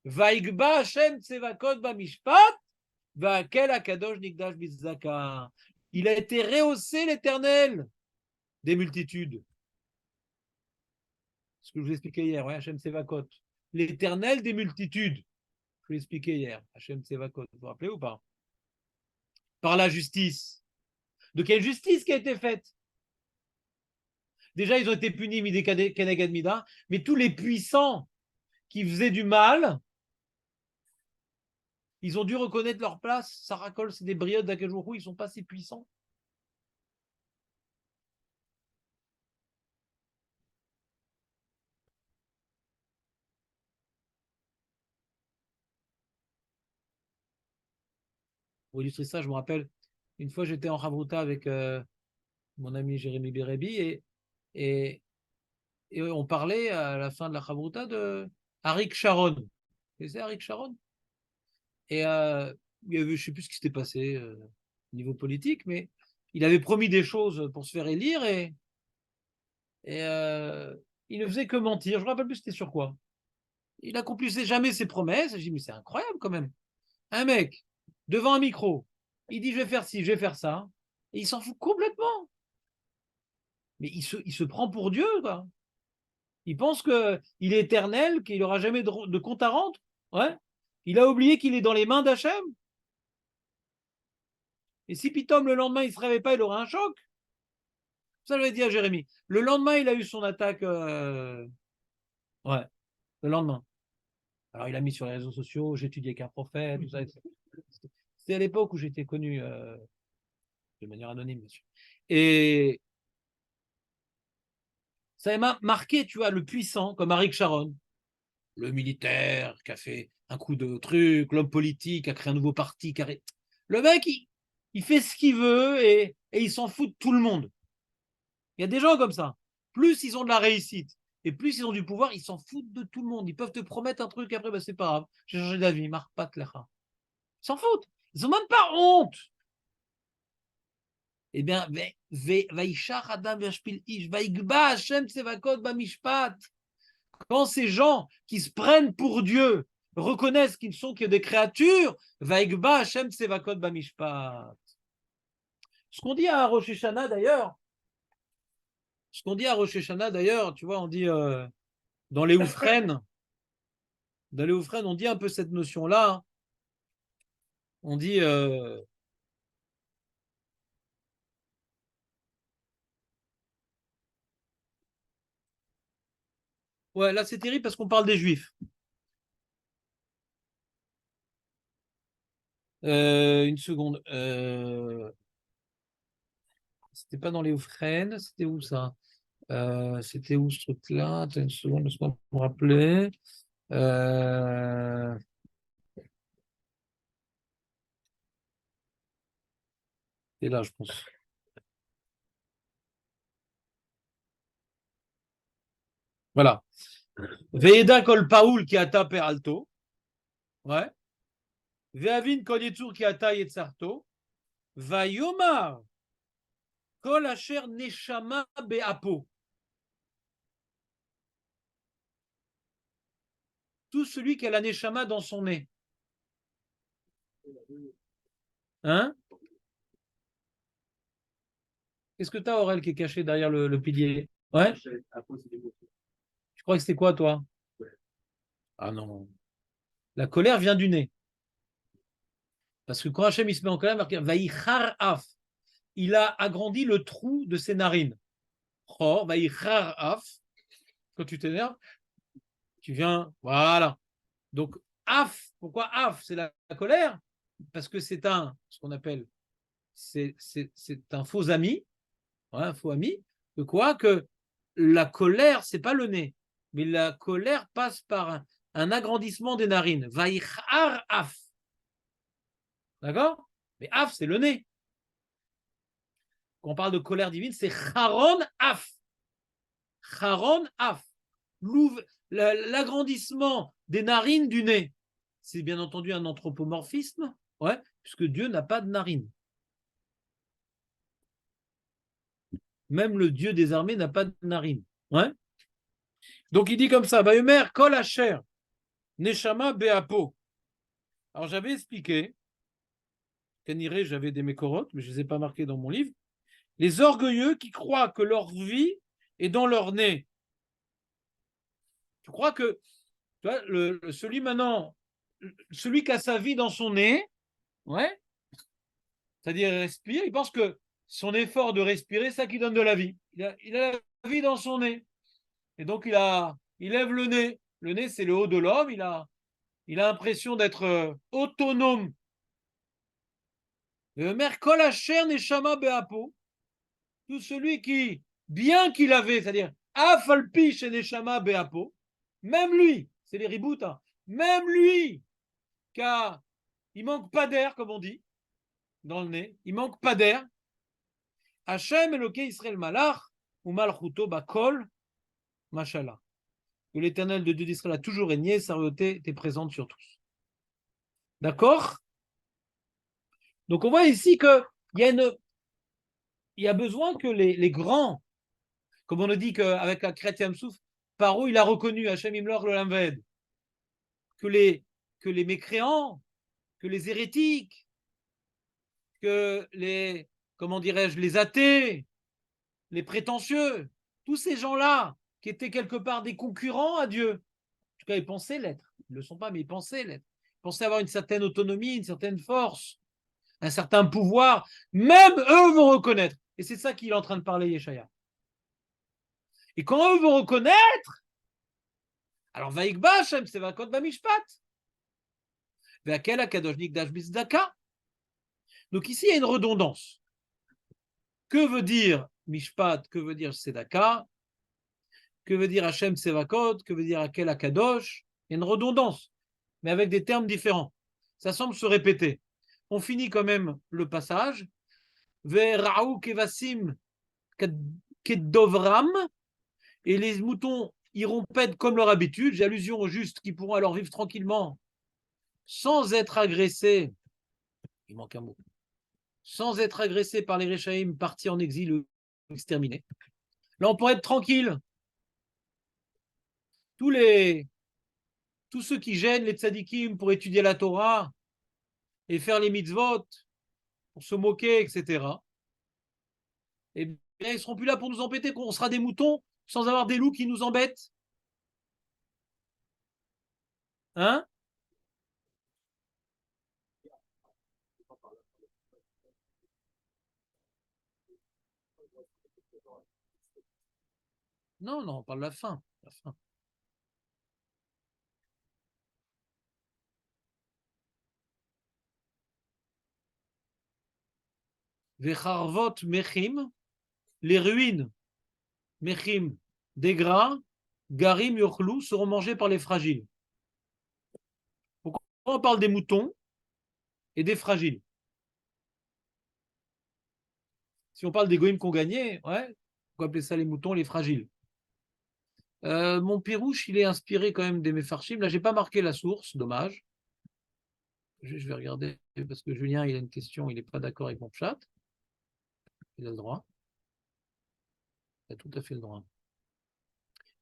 Vaigba Hashem Tsevakot Bamishpat, Vakel Akadosh Nikdash Bizaka. Il a été rehaussé l'Éternel des multitudes. Ce que je vous expliquais hier, ouais, Hashem Tsevakot. L'Éternel des multitudes. Je vous l'ai expliqué hier, Hashem Tsevakot. Vous vous rappelez ou pas? Par la justice. De quelle justice qui a été faite? Déjà, ils ont été punis, Midé Keneged Mida, mais tous les puissants qui faisaient du mal, ils ont dû reconnaître leur place. Sarakol, c'est des briodes d'Akajourou, ils ne sont pas si puissants. Pour illustrer ça, je me rappelle, une fois j'étais en Chavruta avec mon ami Jérémy Bérébi et on parlait à la fin de la Chavruta de Arik Sharon. C'est Arik Sharon. Et il y avait, je ne sais plus ce qui s'était passé au niveau politique, mais il avait promis des choses pour se faire élire et il ne faisait que mentir. Je ne me rappelle plus c'était sur quoi. Il n'accomplissait jamais ses promesses. Je dis, mais c'est incroyable quand même. Un mec, devant un micro, il dit, je vais faire ci, je vais faire ça. Et il s'en fout complètement. Mais il se prend pour Dieu, quoi. Il pense qu'il est éternel, qu'il n'aura jamais de compte à rendre. Ouais. Il a oublié qu'il est dans les mains d'Hachem. Et si Pitom, le lendemain, il ne se réveille pas, il aura un choc. Ça, je l'ai dit à Jérémy. Le lendemain, il a eu son attaque. Ouais, le lendemain. Alors, il a mis sur les réseaux sociaux, j'étudiais qu'un prophète, tout ça. C'était à l'époque où j'étais connu de manière anonyme, bien sûr. Et ça m'a marqué, tu vois, le puissant, comme Arik Sharon. le militaire qui a fait un coup de truc, l'homme politique qui a créé un nouveau parti. Le mec, il fait ce qu'il veut et il s'en fout de tout le monde. Il y a des gens comme ça. Plus ils ont de la réussite et plus ils ont du pouvoir, ils s'en foutent de tout le monde. Ils peuvent te promettre un truc, après, c'est pas grave. J'ai changé d'avis, marre pas de lecha. Ils s'en foutent. Ils n'ont même pas honte. Eh bien, quand ces gens qui se prennent pour Dieu reconnaissent qu'ils ne sont que des créatures, ce qu'on dit à Rosh Hashanah d'ailleurs, tu vois, on dit dans les oufrènes, on dit un peu cette notion-là. Hein. On dit ouais, là c'est terrible parce qu'on parle des Juifs. Une seconde. C'était pas dans les Oufrènes, c'était où ça? C'était où ce truc-là? Attends une seconde, laisse-moi me rappeler. Et là, je pense. Voilà. Veeda kol paoul qui ata per alto. Ouais. Veavin kol yetzur qui ata yetzarto. Vayomar kol asher neshama beapo. Tout celui qui a la neshama dans son nez. Hein? Qu'est-ce que tu as, Aurel, qui est caché derrière le pilier? Ouais? Tu crois que c'était quoi, toi? Ah non. La colère vient du nez. Parce que quand Hachem il se met en colère, marqué Vaïchar af. Il a agrandi le trou de ses narines. Oh, Vaïchar af. Quand tu t'énerves, tu viens. Voilà. Donc, af. Pourquoi af? C'est la colère. Parce que c'est ce qu'on appelle, c'est un faux ami. Ouais, un faux ami. De quoi? Que la colère, c'est pas le nez. Mais la colère passe par un agrandissement des narines. Vaïchar af. D'accord? Mais af, c'est le nez. Quand on parle de colère divine, c'est charon af. Charon af. L'agrandissement des narines du nez. C'est bien entendu un anthropomorphisme, ouais, puisque Dieu n'a pas de narines. Même le Dieu des armées n'a pas de narines. Ouais. Donc il dit comme ça, Vayomer kol asher neshama beapo. Alors j'avais expliqué, j'avais des mécorotes, mais je ne les ai pas marqués dans mon livre. Les orgueilleux qui croient que leur vie est dans leur nez. Tu crois que tu vois, celui qui a sa vie dans son nez, ouais, c'est-à-dire il respire, il pense que son effort de respirer, c'est ça qui donne de la vie. Il a la vie dans son nez. Et donc il lève le nez. Le nez, c'est le haut de l'homme. Il a l'impression d'être autonome. Merkol Asher Neshama Beapo. Tout celui qui, bien qu'il avait, c'est-à-dire Afalpi chez Neshama Beapo, même lui, c'est les reboots, hein, même lui, il manque pas d'air, comme on dit, dans le nez, il manque pas d'air. Hachem Eloké Israël Malach, ou Malchuto Bakol, Mashallah. Que l'éternel de Dieu d'Israël a toujours régné, sa royauté est présente sur tous. D'accord? Donc on voit ici qu'il y a besoin que les grands, comme on a dit qu'avec la chrétienne Souf, Paro, il a reconnu Hachem Imlor le Lamved, que les mécréants, que les hérétiques, que les, comment dirais-je, les athées, les prétentieux, tous ces gens-là qui étaient quelque part des concurrents à Dieu, en tout cas, ils pensaient l'être. Ils ne le sont pas, mais ils pensaient l'être. Ils pensaient avoir une certaine autonomie, une certaine force, un certain pouvoir. Même eux vont reconnaître. Et c'est ça qu'il est en train de parler, Yeshaya. Et quand eux vont reconnaître, alors Vaïkba Hashem Sevakot Bamishpat. Ve'akel HaKadosh Nikdash Bizdaka. Donc ici, il y a une redondance. Que veut dire Mishpat? Que veut dire Sedaka? Que veut dire Hashem Sevakot? Que veut dire Akel HaKadosh? Il y a une redondance, mais avec des termes différents. Ça semble se répéter. On finit quand même le passage. Ve'ra'u kevasim kedovram, et les moutons iront paître comme leur habitude. J'ai allusion aux justes qui pourront alors vivre tranquillement sans être agressés. Il manque un mot. Sans être agressés par les Réchaïm, partis en exil ou exterminés. Là, on pourrait être tranquille. Tous ceux qui gênent les tzadikim pour étudier la Torah et faire les mitzvot, pour se moquer, etc., eh bien, ils ne seront plus là pour nous embêter, qu'on sera des moutons sans avoir des loups qui nous embêtent. Hein? Non, non, on parle de la fin. La fin. Vecharvot mechim, les ruines mechim, des grains, garim yochlou, seront mangés par les fragiles. Pourquoi on parle des moutons et des fragiles? Si on parle des goïms qu'on gagnait, ouais, on peut appeler ça les moutons, les fragiles. Mon pirouche, il est inspiré quand même des Mefarshim. Là, j'ai pas marqué la source, dommage. Je vais regarder parce que Julien, il a une question, il n'est pas d'accord avec mon chat. Il a le droit. Il a tout à fait le droit.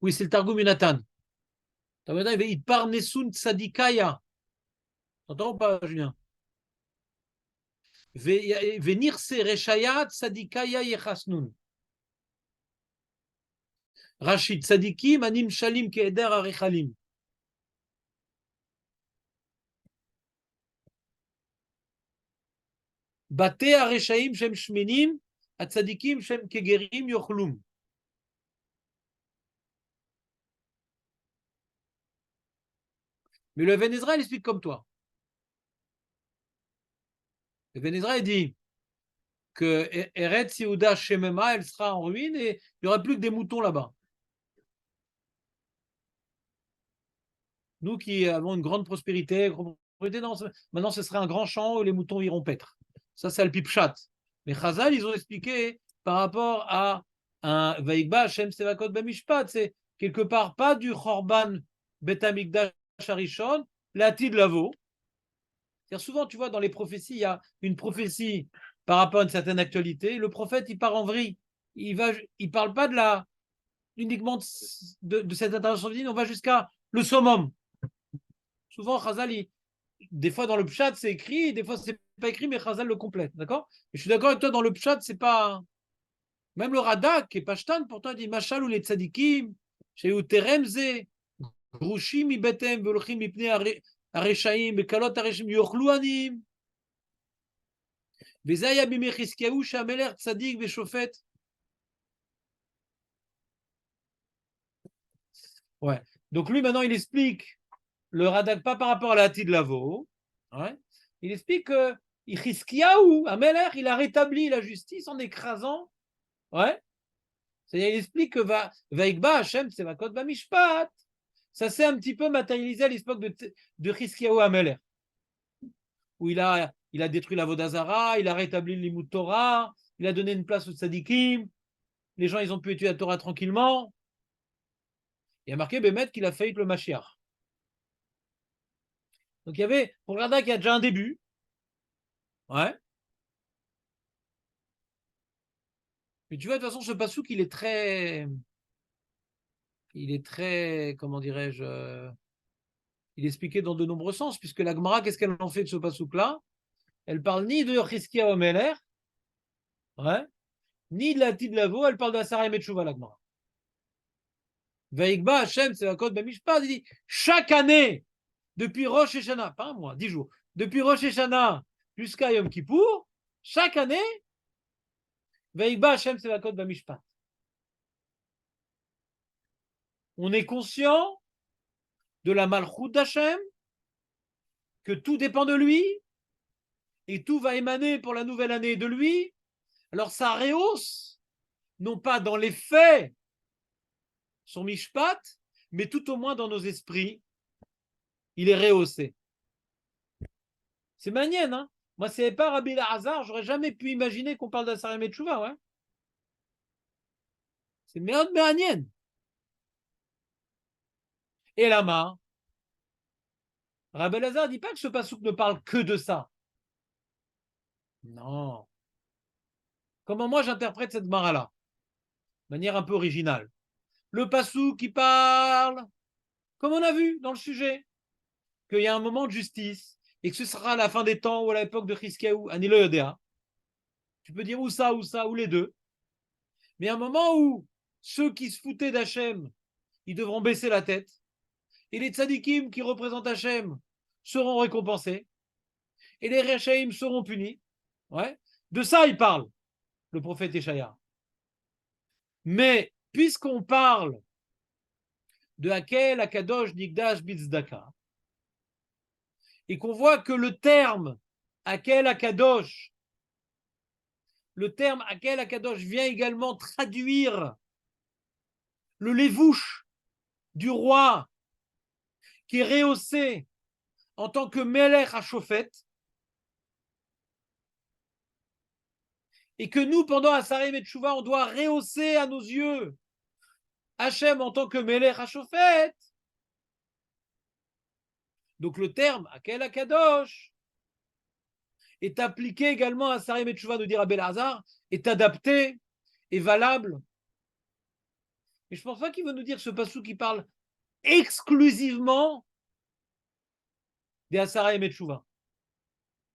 Oui, c'est le Targum Yonatan. Il part Nesun Tzadikaya. T'entends ou pas, Julien? Venir se Reshaya Tzadikaya Yechasnun. Rachid Tzadikim Anim Shalim Keeder Arechalim. Bate Areshaim Shem Shmenim Atzadikim Shem Kegerim Yochlum. Mais le Ben Ezra, il explique comme toi. Le Ben Ezra, il dit que Eretz Yehuda Shemema, elle sera en ruine et il n'y aura plus que des moutons là-bas. Nous qui avons une grande prospérité, maintenant ce sera un grand champ où les moutons iront paître. Ça, c'est le pipchat. Mais Chazal, ils ont expliqué par rapport à un Vaikba Hashem Sevakot Bamishpat, c'est quelque part pas du Chorban Bet Amikdash Harishon, l'Atid Lavo. C'est-à-dire souvent, tu vois, dans les prophéties, il y a une prophétie par rapport à une certaine actualité. Le prophète, il part en vrille. Il parle pas uniquement de cette intervention divine, on va jusqu'à le summum. Souvent, Chazal, des fois dans le pshat, c'est écrit, des fois, c'est pas écrit, mais Chazal le complète. D'accord? Je suis d'accord avec toi, dans le pshat, c'est pas. Même le Radak, qui est Pashtan, pourtant, il dit Machal ou les tzadikim, chez Uteremze, Grushim, Ibetem, Velochim, Ipne, Areshaim, Bekalot, Areshim, Yochluanim. Bezaya Bimechiskiaou, Shameler, Tzadik, Beshofet. Ouais. Donc lui, maintenant, il explique le Radak pas par rapport à la Hatid Lavo. Ouais. Il explique que Ichiskiaou, Ameler, il a rétabli la justice en écrasant. Ouais. C'est-à-dire, il explique que Vaikba Hashem, c'est Vakot Bamishpat. Ça s'est un petit peu matérialisé à l'époque de Chiskiaou Ameler, où il a détruit la Vodazara, il a rétabli l'Imout Torah, il a donné une place aux tzadikim, les gens ils ont pu étudier la Torah tranquillement. Il y a marqué Bémet qu'il a failli le Mashiach. Donc il y avait, pour Radak, qu'il y a déjà un début. Ouais. Mais tu vois, de toute façon, ce pasouk, il est très, comment dirais-je, il est expliqué dans de nombreux sens, puisque la Gemara, qu'est-ce qu'elle en fait de ce pasouk-là? Elle parle ni de Chizkia Omeler, ouais, ni de la Tid Lavo, elle parle de la Sarah Metchouva, la Gemara. Vaikba Hashem, c'est la code Bamishpat, il dit chaque année, depuis Rosh Hashanah, pas un mois, 10 jours, depuis Rosh Hashanah jusqu'à Yom Kippour, chaque année, Vaikba Hashem, c'est la code Bamishpat. On est conscient de la Malchut d'Hashem, que tout dépend de lui, et tout va émaner pour la nouvelle année de lui. Alors ça rehausse, non pas dans les faits, son mishpat, mais tout au moins dans nos esprits, il est rehaussé. C'est manienne, hein. Moi, c'est pas Rabbi Elazar, j'aurais jamais pu imaginer qu'on parle d'Asarim et Tchouva, ouais. C'est méod manienne. Et là-bas, Rabbi Elazar dit pas que ce pasouk ne parle que de ça. Non. Comment moi j'interprète cette Gemara-là? De manière un peu originale. Le pasouk qui parle, comme on a vu dans le sujet, qu'il y a un moment de justice et que ce sera à la fin des temps ou à l'époque de Chizkiyahu, Anilo Yodéa. Tu peux dire ou ça, ou les deux. Mais un moment où ceux qui se foutaient d'Hachem, ils devront baisser la tête. Et les tzadikim qui représentent Hachem seront récompensés. Et les rechaïm seront punis. Ouais. De ça, il parle, le prophète Échaïa. Mais puisqu'on parle de Hakel, Akadosh, Nigdash, Bitzdaka, et qu'on voit que le terme Hakel, Akadosh, le terme Hakel, Akadosh vient également traduire le lévouche du roi qui est rehaussé en tant que Melech HaShofet, et que nous, pendant Asarim et Tchouva, on doit rehausser à nos yeux Hachem en tant que Melech HaShofet. Donc le terme Hakel HaKadosh est appliqué également à Asarim et Tchouva, nous dit Rabbi Elazar, est adapté, est valable. Mais je ne pense pas qu'il veut nous dire ce passou qui parle exclusivement des Asarim et Tchouva.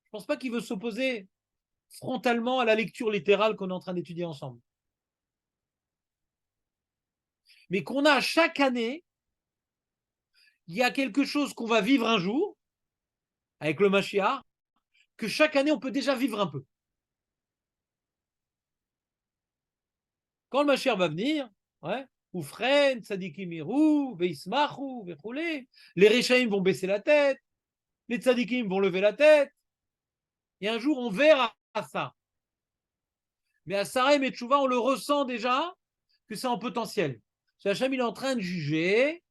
Je ne pense pas qu'il veut s'opposer frontalement à la lecture littérale qu'on est en train d'étudier ensemble. Mais qu'on a chaque année, il y a quelque chose qu'on va vivre un jour, avec le Mashiach, que chaque année, on peut déjà vivre un peu. Quand le Mashiach va venir, ouais, Oufren, Tzadikim Irou, Veismachu, Vechoulé, les Rechaïm vont baisser la tête, les Tzadikim vont lever la tête, et un jour, on verra ça. Mais à Sarem et Tchouva, on le ressent déjà, que c'est en potentiel. Hachem, il est en train de juger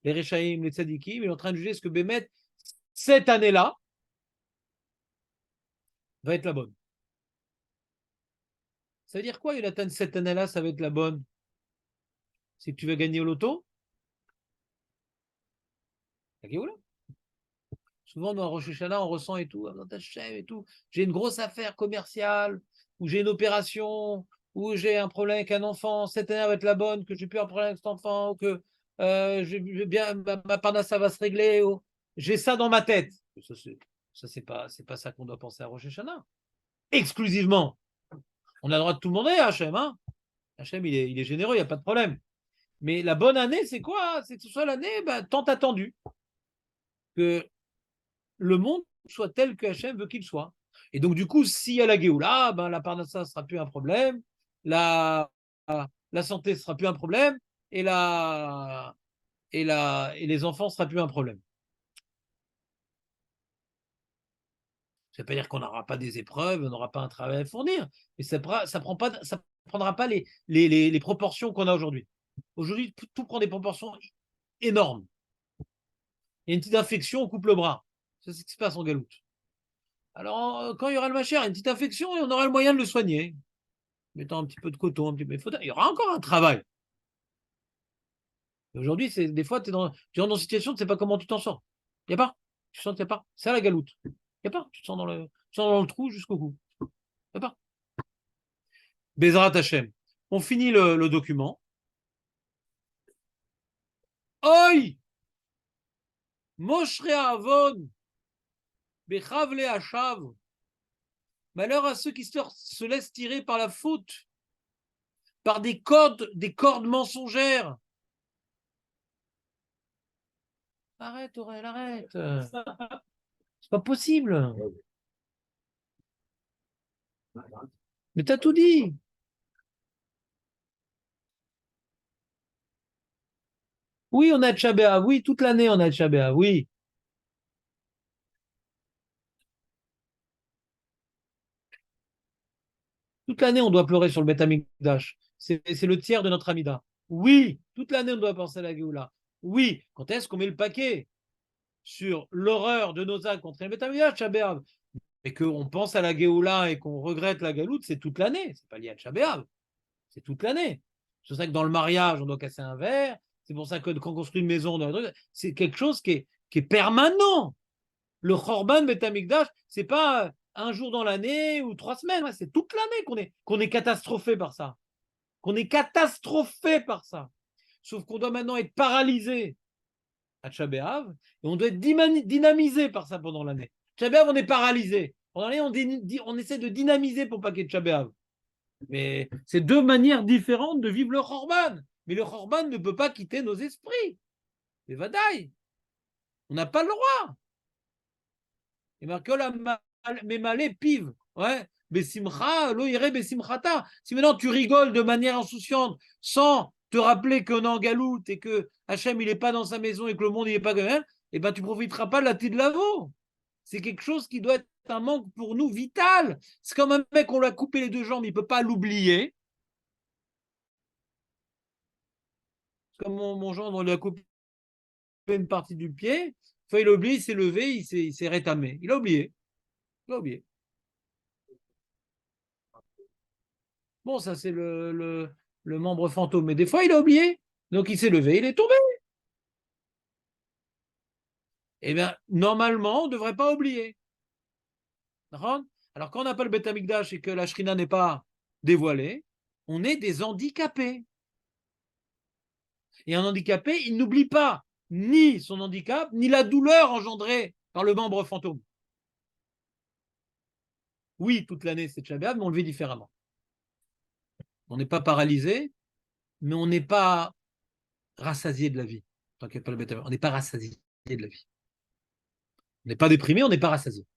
les Rechaïm, les Tzadikim, il est en train de juger ce que Bémet, cette année-là, va être la bonne. Ça veut dire quoi, Jonathan, cette année-là, ça va être la bonne? C'est que tu vas gagner au loto? La Géoula. Souvent, dans Rosh Hashanah, on ressent et tout, et tout. J'ai une grosse affaire commerciale, ou j'ai une opération, ou j'ai un problème avec un enfant, cette année va être la bonne, que j'ai plus un problème avec cet enfant, ou que bien, ma parnassa va se régler, ou j'ai ça dans ma tête. Ça c'est pas ça qu'on doit penser à Rosh Hashanah. Exclusivement. On a le droit de tout demander à Hachem. Hein. Hachem, il est généreux, il n'y a pas de problème. Mais la bonne année, c'est quoi? C'est que ce soit l'année tant attendue. Que le monde soit tel que Hachem veut qu'il soit. Et donc, du coup, s'il y a la Géoula, la parnassa ne sera plus un problème, la santé ne sera plus un problème, et les enfants ne sera plus un problème. Ça ne veut pas dire qu'on n'aura pas des épreuves, on n'aura pas un travail à fournir, mais ça ne prendra pas les proportions qu'on a aujourd'hui. Aujourd'hui, tout prend des proportions énormes. Il y a une petite infection, on coupe le bras. C'est ce qui se passe en Galoute. Alors, quand il y aura le Mashiach, une petite infection, et on aura le moyen de le soigner. Mettant un petit peu de coton, il y aura encore un travail. Aujourd'hui, des fois, tu rentres dans une situation, tu ne sais pas comment tu t'en sors. Il n'y a pas. Tu sens qu'il n'y a pas. C'est à la Galoute. Il n'y a pas. Tu te sens dans le trou jusqu'au cou. Il n'y a pas. Bezrat Hashem. On finit le document. Oi! Moshre Avon! Bechavle Hashav! Malheur à ceux qui se laissent tirer par la faute, par des cordes mensongères. Arrête, Aurèle, arrête. C'est pas possible. Mais t'as tout dit. Oui, on a Tchabéa. Oui, toute l'année, on a Tchabéa. Oui. Toute l'année, on doit pleurer sur le Beth Amikdash. C'est le tiers de notre Amida. Oui, toute l'année, on doit penser à la Géoula. Oui, quand est-ce qu'on met le paquet sur l'horreur de nos actes contre le Beth Amikdash, Tisha B'Av, et qu'on pense à la Géoula et qu'on regrette la Galoute, c'est toute l'année. C'est pas lié à Tisha B'Av, c'est toute l'année. C'est pour ça que dans le mariage, on doit casser un verre. C'est pour ça que quand on construit une maison, c'est quelque chose qui est permanent. Le Chorban Beth Amikdash, c'est pas un jour dans l'année ou 3 semaines, c'est toute l'année qu'on est catastrophé par ça. Qu'on est catastrophé par ça. Sauf qu'on doit maintenant être paralysé à Tisha B'Av et on doit être dynamisé par ça pendant l'année. Tisha B'Av, on est paralysé. Pendant l'année, on essaie de dynamiser pour pas qu'il y ait Tisha B'Av. Mais c'est 2 manières différentes de vivre le Chorban. Mais le Chorban ne peut pas quitter nos esprits. Mais vadaï, on n'a pas le droit. Et marqué la mémalé pive. Ouais. Besimcha, lo ire besimchata. Si maintenant tu rigoles de manière insouciante, sans te rappeler qu'on est en galoute et que Hachem il n'est pas dans sa maison et que le monde il n'est pas comme même, eh ben tu profiteras pas de la tête de l'avo. C'est quelque chose qui doit être un manque pour nous vital. C'est comme un mec, on lui a coupé les 2 jambes, il ne peut pas l'oublier. C'est comme mon gendre, on lui a coupé une partie du pied. Enfin, il a oublié, il s'est levé, il s'est rétamé. Il a oublié. Il a oublié. Bon, ça, c'est le membre fantôme. Mais des fois, il a oublié. Donc, il s'est levé, il est tombé. Eh bien, normalement, on ne devrait pas oublier. Alors, quand on n'a pas le Beth Amikdash et que la Shrina n'est pas dévoilée, on est des handicapés. Et un handicapé, il n'oublie pas ni son handicap, ni la douleur engendrée par le membre fantôme. Oui, toute l'année, c'est Tisha B'Av, mais on le vit différemment. On n'est pas paralysé, mais on n'est pas rassasié de la vie. Tant qu'il n'y a pas le Beth Amikdash, on n'est pas rassasié de la vie. On n'est pas déprimé, on n'est pas rassasié.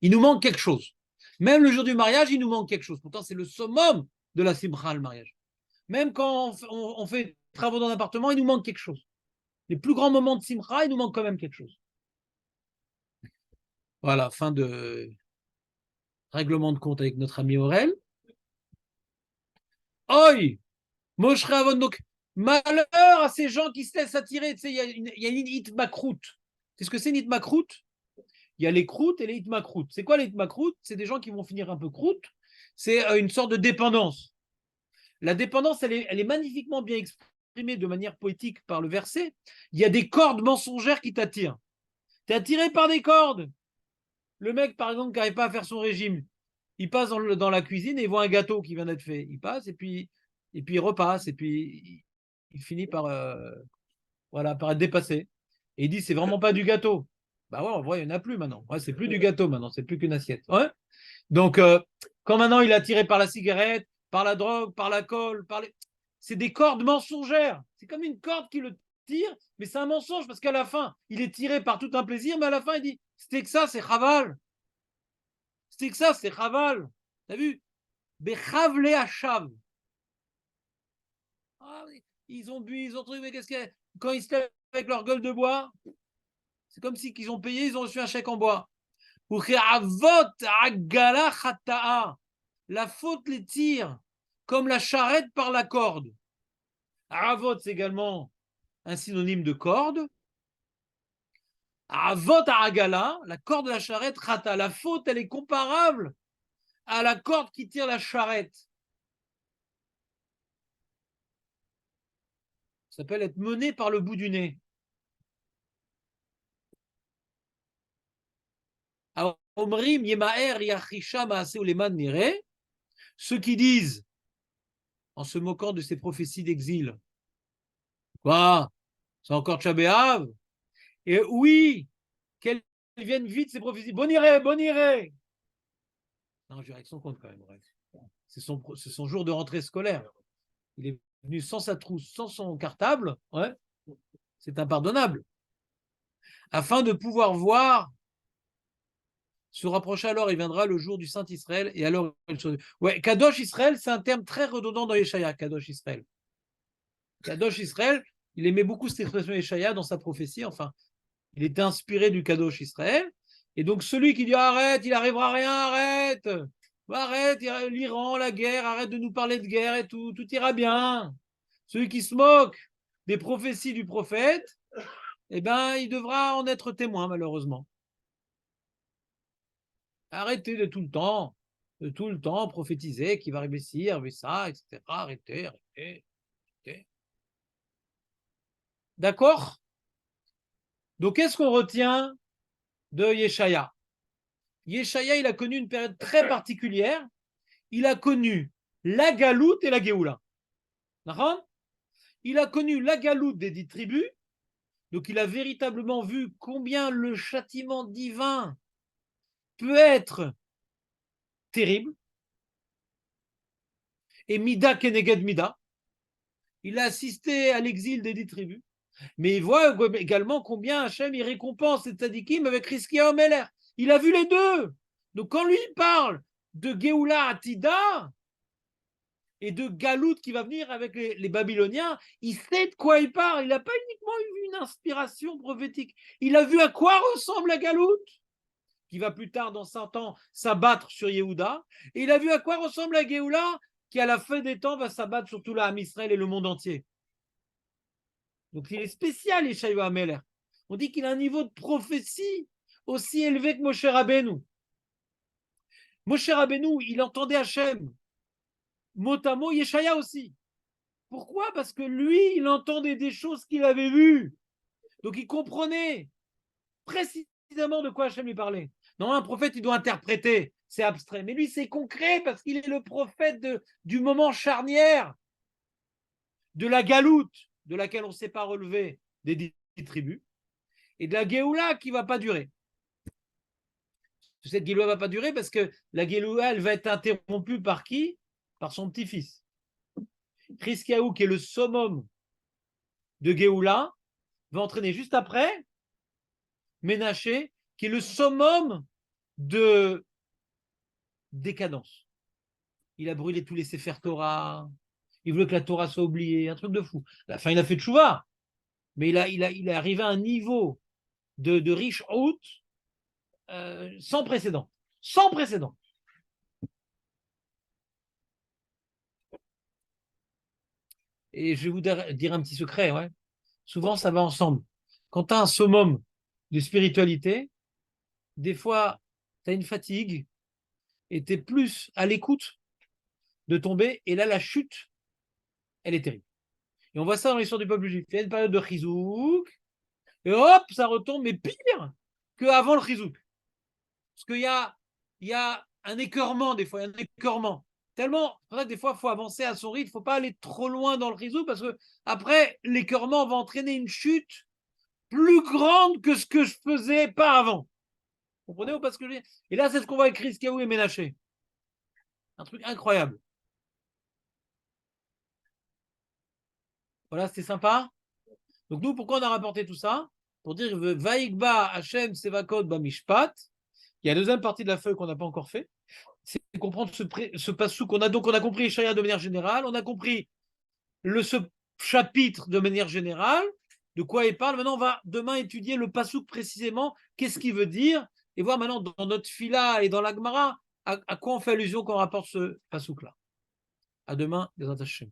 Il nous manque quelque chose. Même le jour du mariage, il nous manque quelque chose. Pourtant, c'est le summum de la simcha, le mariage. Même quand on fait des travaux dans l'appartement, il nous manque quelque chose. Les plus grands moments de simcha, il nous manque quand même quelque chose. Voilà, fin de règlement de compte avec notre ami Aurel. Oi, Moshe Avon. Donc, malheur à ces gens qui se laissent attirer. Tu sais, il y a une hitmakrout. C'est ce que c'est une hitmakrout? Il y a les croûtes et les hitmakrout. C'est quoi les hitmakrout? C'est des gens qui vont finir un peu croûte. C'est une sorte de dépendance. La dépendance, elle est magnifiquement bien exprimée de manière poétique par le verset. Il y a des cordes mensongères qui t'attirent. Tu es attiré par des cordes. Le mec, par exemple, qui n'arrive pas à faire son régime, il passe dans la cuisine et il voit un gâteau qui vient d'être fait. Il passe et puis il repasse et puis il finit par, par être dépassé. Et il dit, c'est vraiment pas du gâteau. Bah ouais, on voit, il n'y en a plus maintenant. Ouais, c'est plus du gâteau maintenant, c'est plus qu'une assiette. Ouais. Donc, quand maintenant il est attiré par la cigarette, par la drogue, par l'alcool, c'est des cordes mensongères. C'est comme une corde qui le tire, mais c'est un mensonge parce qu'à la fin, il est tiré par tout un plaisir, mais à la fin, il dit, c'était que ça, c'est chaval. C'était que ça, c'est chaval. T'as vu? Bechavle Hachav. Ah, ils ont bu, ils ont trouvé, mais qu'est-ce qu'il y a? Quand ils se lèvent avec leur gueule de bois, c'est comme si qu'ils ont payé, ils ont reçu un chèque en bois. La faute les tire comme la charrette par la corde. Aravot, c'est également un synonyme de corde. Avot aragala, la corde de la charrette, rata. La faute, elle est comparable à la corde qui tire la charrette. Ça s'appelle être mené par le bout du nez. Omrim yemaer yachisha maase uleman nire. Ceux qui disent, en se moquant de ces prophéties d'exil, quoi, c'est encore Tisha B'Av. Et oui, qu'elles viennent vite ces prophéties. Bon iré, bon iré. Non, je règle son compte quand même. Bref. C'est son jour de rentrée scolaire. Il est venu sans sa trousse, sans son cartable. Ouais. C'est impardonnable. Afin de pouvoir voir, se rapprocher alors, il viendra le jour du Saint Israël. Et alors, ouais, Kadosh Israël, c'est un terme très redondant dans Yeshaya, Kadosh Israël. Kadosh Israël, il aimait beaucoup cette expression Yeshaya dans sa prophétie. Enfin, il était inspiré du Kadosh Israël. Et donc, celui qui dit arrête, il n'arrivera à rien, arrête. Arrête, l'Iran, la guerre, arrête de nous parler de guerre et tout ira bien. Celui qui se moque des prophéties du prophète, eh bien, il devra en être témoin, malheureusement. Arrêtez de tout le temps prophétiser qu'il va arriver ci, arriver ça, etc. Arrêtez. D'accord? Donc, qu'est-ce qu'on retient de Yeshaya? Yeshaya, il a connu une période très particulière. Il a connu la galoute et la Géoula. D'accord? Il a connu la galoute des 10 tribus. Donc, il a véritablement vu combien le châtiment divin peut être terrible. Et Mida Keneged Mida. Il a assisté à l'exil des 10 tribus. Mais il voit également combien Hachem il récompense les tzadikim avec Rizkia Omeler. Il a vu les deux. Donc quand lui parle de Géoula Atida et de Galout qui va venir avec les Babyloniens, il sait de quoi il parle. Il n'a pas uniquement eu une inspiration prophétique. Il a vu à quoi ressemble la Galout, qui va plus tard dans 100 ans s'abattre sur Yehuda. Et il a vu à quoi ressemble la Géoula, qui à la fin des temps va s'abattre sur tout l'Am Israël et le monde entier. Donc il est spécial, Yeshayahu HaMelech. On dit qu'il a un niveau de prophétie aussi élevé que Moshe Rabbeinu. Moshe Rabbeinu, il entendait Hachem. Mot à mot, Yeshaya aussi. Pourquoi? Parce que lui, il entendait des choses qu'il avait vues. Donc il comprenait précisément de quoi Hachem lui parlait. Non, un prophète, il doit interpréter. C'est abstrait. Mais lui, c'est concret parce qu'il est le prophète du moment charnière de la galoute, de laquelle on ne s'est pas relevé des 10 tribus, et de la Géoula qui ne va pas durer. Cette Géoula ne va pas durer parce que la Géoula, elle va être interrompue par qui? Par son petit-fils. Chizkiyahu, qui est le summum de Géoula, va entraîner juste après Ménaché, qui est le summum de décadence. Il a brûlé tous les Sefer Torah, il voulait que la Torah soit oubliée, un truc de fou. À la fin, il a fait tchouva, mais il est arrivé à un niveau de riche haute sans précédent. Sans précédent. Et je vais vous dire un petit secret, ouais. Souvent, ça va ensemble. Quand tu as un summum de spiritualité, des fois, tu as une fatigue et tu es plus à l'écoute de tomber. Et là, la chute, elle est terrible. Et on voit ça dans l'histoire du peuple juif. Il y a une période de chizouk, et hop, ça retombe, mais pire qu'avant le chizouk. Parce qu'il y a un écœurement, des fois, un écœurement. Tellement, c'est vrai que des fois, il faut avancer à son rythme, il ne faut pas aller trop loin dans le chizouk, parce que après, l'écœurement va entraîner une chute plus grande que ce que je faisais pas avant. Vous comprenez ou pas ce que je veux dire? Et là, c'est ce qu'on voit avec Chizkiyahu et Ménaché. Un truc incroyable. Voilà, c'était sympa. Donc nous, pourquoi on a rapporté tout ça? Pour dire Vaïkba Hachem Sevakot Bamishpat. Il y a la deuxième partie de la feuille qu'on n'a pas encore fait. C'est comprendre ce passou qu'on a. Donc on a compris Yeshaya de manière générale, on a compris ce chapitre de manière générale, de quoi il parle. Maintenant, on va demain étudier le passouk précisément, qu'est-ce qu'il veut dire, et voir maintenant dans notre fila et dans la Gemara à quoi on fait allusion quand on rapporte ce passouk-là. À demain, les attachés.